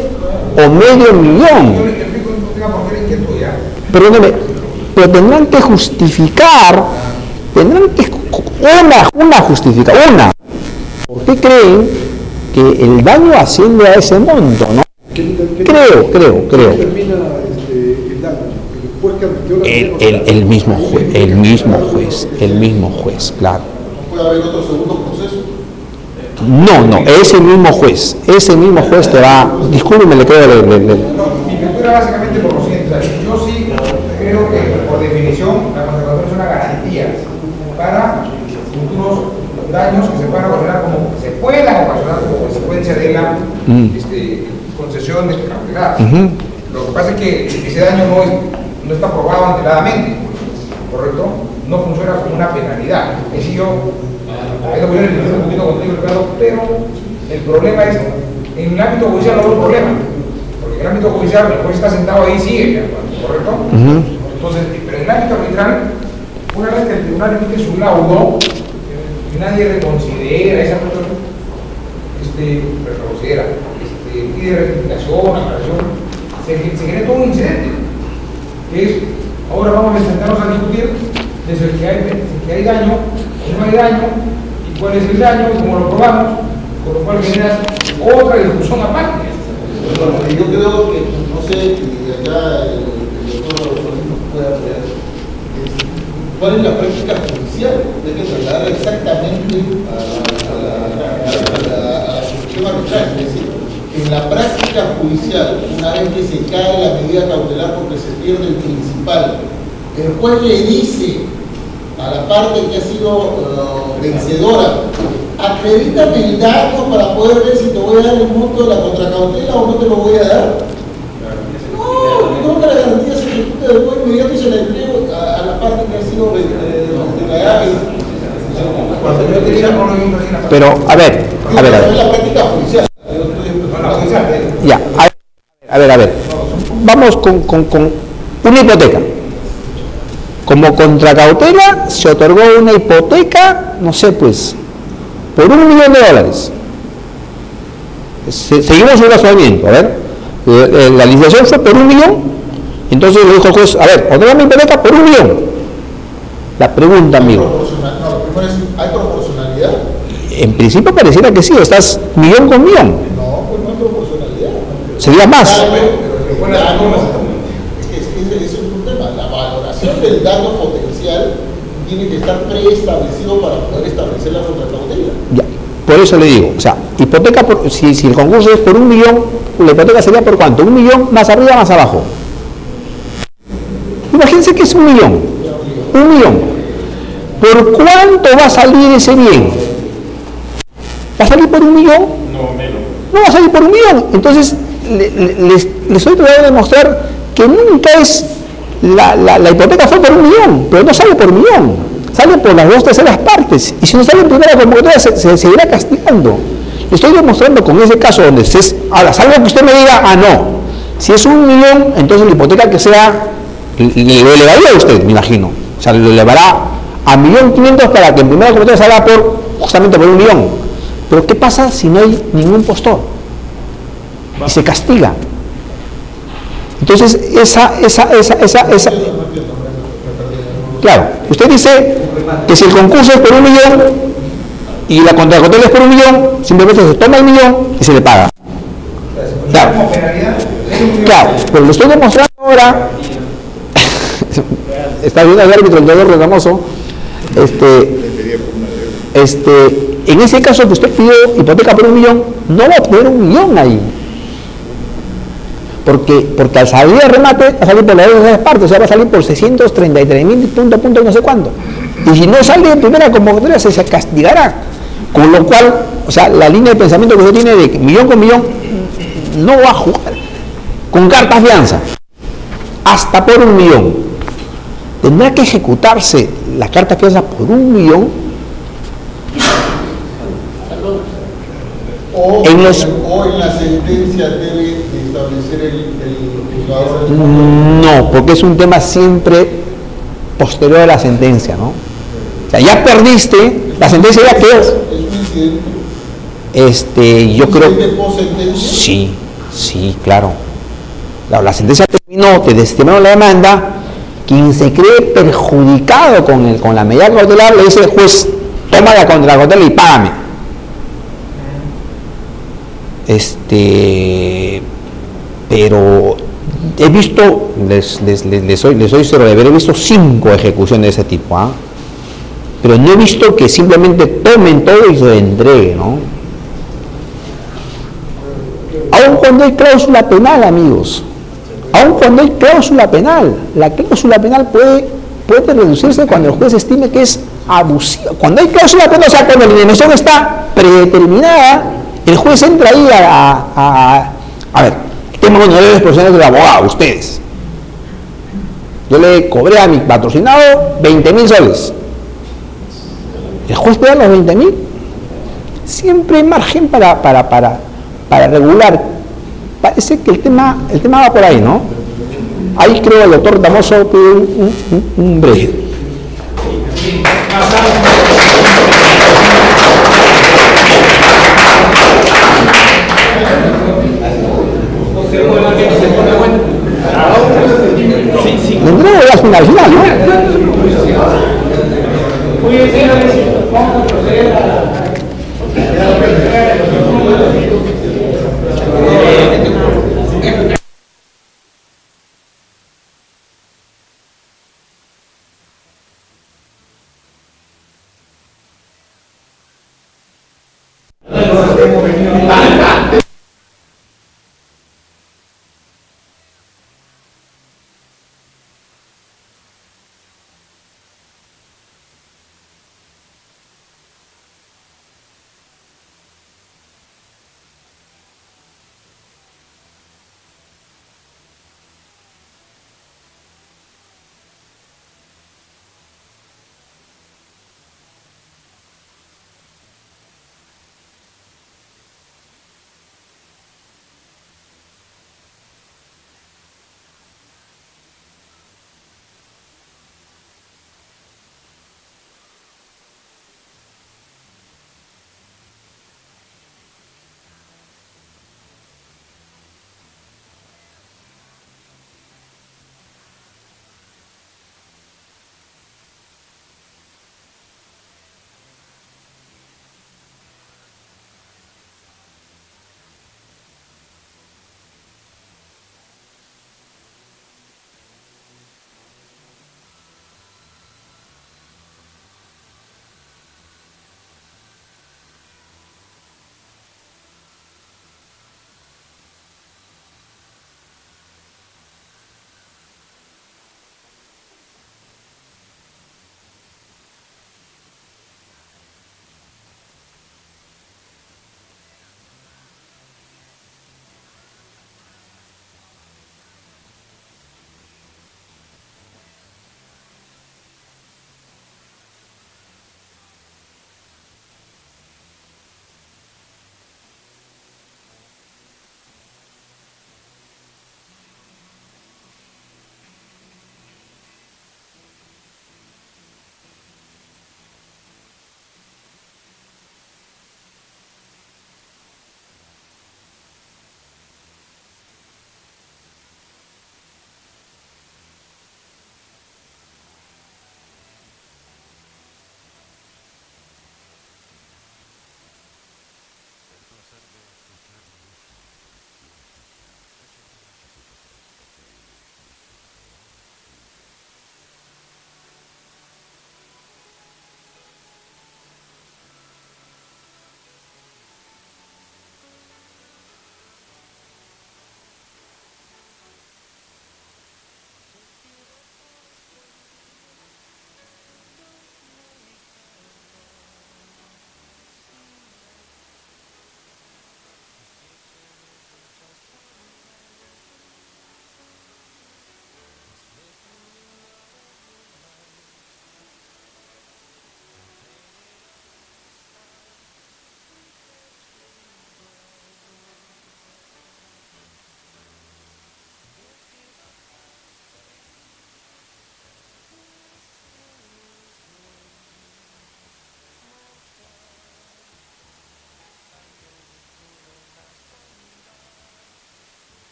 o medio millón. Yo le explico un tema por qué inquietud ya. Perdóneme, pero tendrán que justificar, una. ¿Por qué creen que el daño asciende a ese monto, no? Creo. Termina el daño. El mismo juez, claro. ¿No puede haber otro segundo proceso? No, ese mismo juez te va, discúlpeme, le creo. No, mi postura básicamente por lo siguiente, yo sí creo que por definición la conservación es una garantía para futuros daños que se puedan ocasionar como se puedan ocasionar como consecuencia de la concesión de cautelar. Lo que pasa es que ese daño no está probado anteladamente, ¿correcto? No funciona como una penalidad. Es decir, yo ahí lo voy a discutir un poquito contigo, Ricardo, pero el problema es, en el ámbito judicial no hay un problema, porque en el ámbito judicial el juez está sentado ahí y sigue, ¿correcto? Entonces, pero en el ámbito arbitral, una vez que el tribunal emite su laudo, y nadie reconsidera esa persona, pide rectificación, aclaración, se genera todo un incidente, que es, ahora vamos a sentarnos a discutir desde el que hay daño, o no hay daño, y cuál es el daño, y cómo lo probamos, con lo cual genera otra discusión aparte. Yo creo que, no sé, y acá el doctor puede apoyar, ¿cuál es la práctica judicial? Hay que trasladar exactamente al sistema arbitral. Es decir, en la práctica judicial, una vez que se cae la medida cautelar porque se pierde el principal, el juez le dice a la parte que ha sido vencedora, acredítame el daño para poder ver si te voy a dar el monto de la contracautela o no te lo voy a dar. No, la garantía se ejecuta después inmediato y se la entrego a la parte que ha sido declarada. Cuando yo tenía no lo mismo en la Pero, a ver. Es la práctica judicial. no, la judicial, Ya, a ver. Vamos con una hipoteca. Como contracautela se otorgó una hipoteca, no sé pues, por $1 millón. Seguimos un razonamiento, a ver. La licitación fue por $1 millón, entonces le dijo el juez, a ver, otorgame hipoteca por $1 millón. La pregunta, amigo. No, lo primero es, ¿hay proporcionalidad? En principio pareciera que sí, estás millón con millón. No, pues no hay proporcionalidad. Sería más. Es un tema. La valoración del daño potencial tiene que estar preestablecido para poder establecer la contracautela. Ya, por eso le digo, o sea, hipoteca, si el concurso es por $1 millón, la hipoteca sería por ¿cuánto? $1 millón más arriba, más abajo. Imagínense que es $1 millón. $1 millón. ¿Por cuánto va a salir ese bien? ¿Va a salir por $1 millón? No, menos. No va a salir por $1 millón. Entonces, les estoy tratando de demostrar que nunca es la hipoteca fue por $1 millón, pero no sale por $1 millón, sale por las 2/3 partes. Y si no sale en primera convocatoria, se seguirá castigando. Le estoy demostrando con ese caso donde ahora, salvo que usted me diga, no, si es $1 millón, entonces la hipoteca que sea, lo elevaría a usted, me imagino. O sea, lo elevará a $1.500.000 para que en primera convocatoria salga justamente por $1 millón. Pero ¿qué pasa si no hay ningún postor? Y se castiga. Entonces, claro, usted dice que si el concurso es por $1 millón y la contracautela es por $1 millón, simplemente se toma el millón y se le paga. Claro, pero lo estoy demostrando ahora. Está viendo el árbitro, el deudor reclamoso. En ese caso que usted pidió hipoteca por $1 millón, no va a poner $1 millón ahí. Porque al salir de remate, va a salir por las 2/3 partes, o sea, va a salir por 633.000 punto no sé cuánto. Y si no sale en primera convocatoria, se castigará. Con lo cual, o sea, la línea de pensamiento que usted tiene de millón con millón, no va a jugar. Con carta fianza, hasta por $1 millón. Tendrá que ejecutarse la carta fianza por $1 millón. O en la sentencia debe establecer el juzgador. No, porque es un tema siempre posterior a la sentencia, ¿no? O sea, ya perdiste, la sentencia ya quedó. Es un incidente. Yo creo. ¿Post-sentencia? Sí, claro. La sentencia terminó, te desestimaron la demanda. Quien se cree perjudicado con la medida cautelar le dice, juez, toma la contracautela y págame. Pero he visto, les soy sincero, he visto 5 ejecuciones de ese tipo, pero no he visto que simplemente tomen todo y se entreguen, ¿no? Aun cuando hay cláusula penal, amigos, aun cuando hay cláusula penal, la cláusula penal puede reducirse cuando el juez estime que es abusiva. Cuando hay cláusula penal, o sea, cuando la indemnización está predeterminada, el juez entra ahí a ver, el tema de honorarios profesionales del abogado, ustedes. Yo le cobré a mi patrocinado 20.000 soles. ¿El juez te da los 20.000? Siempre hay margen para regular. Parece que el tema va por ahí, ¿no? Ahí creo el doctor Damoso pide un breve. Le entrego ya al final, ¿no? Vamos a proceder a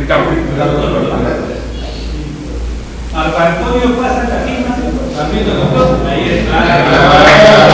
Ricardo. Marco Antonio pasa la firma, Sarmiento Doctor, ahí está.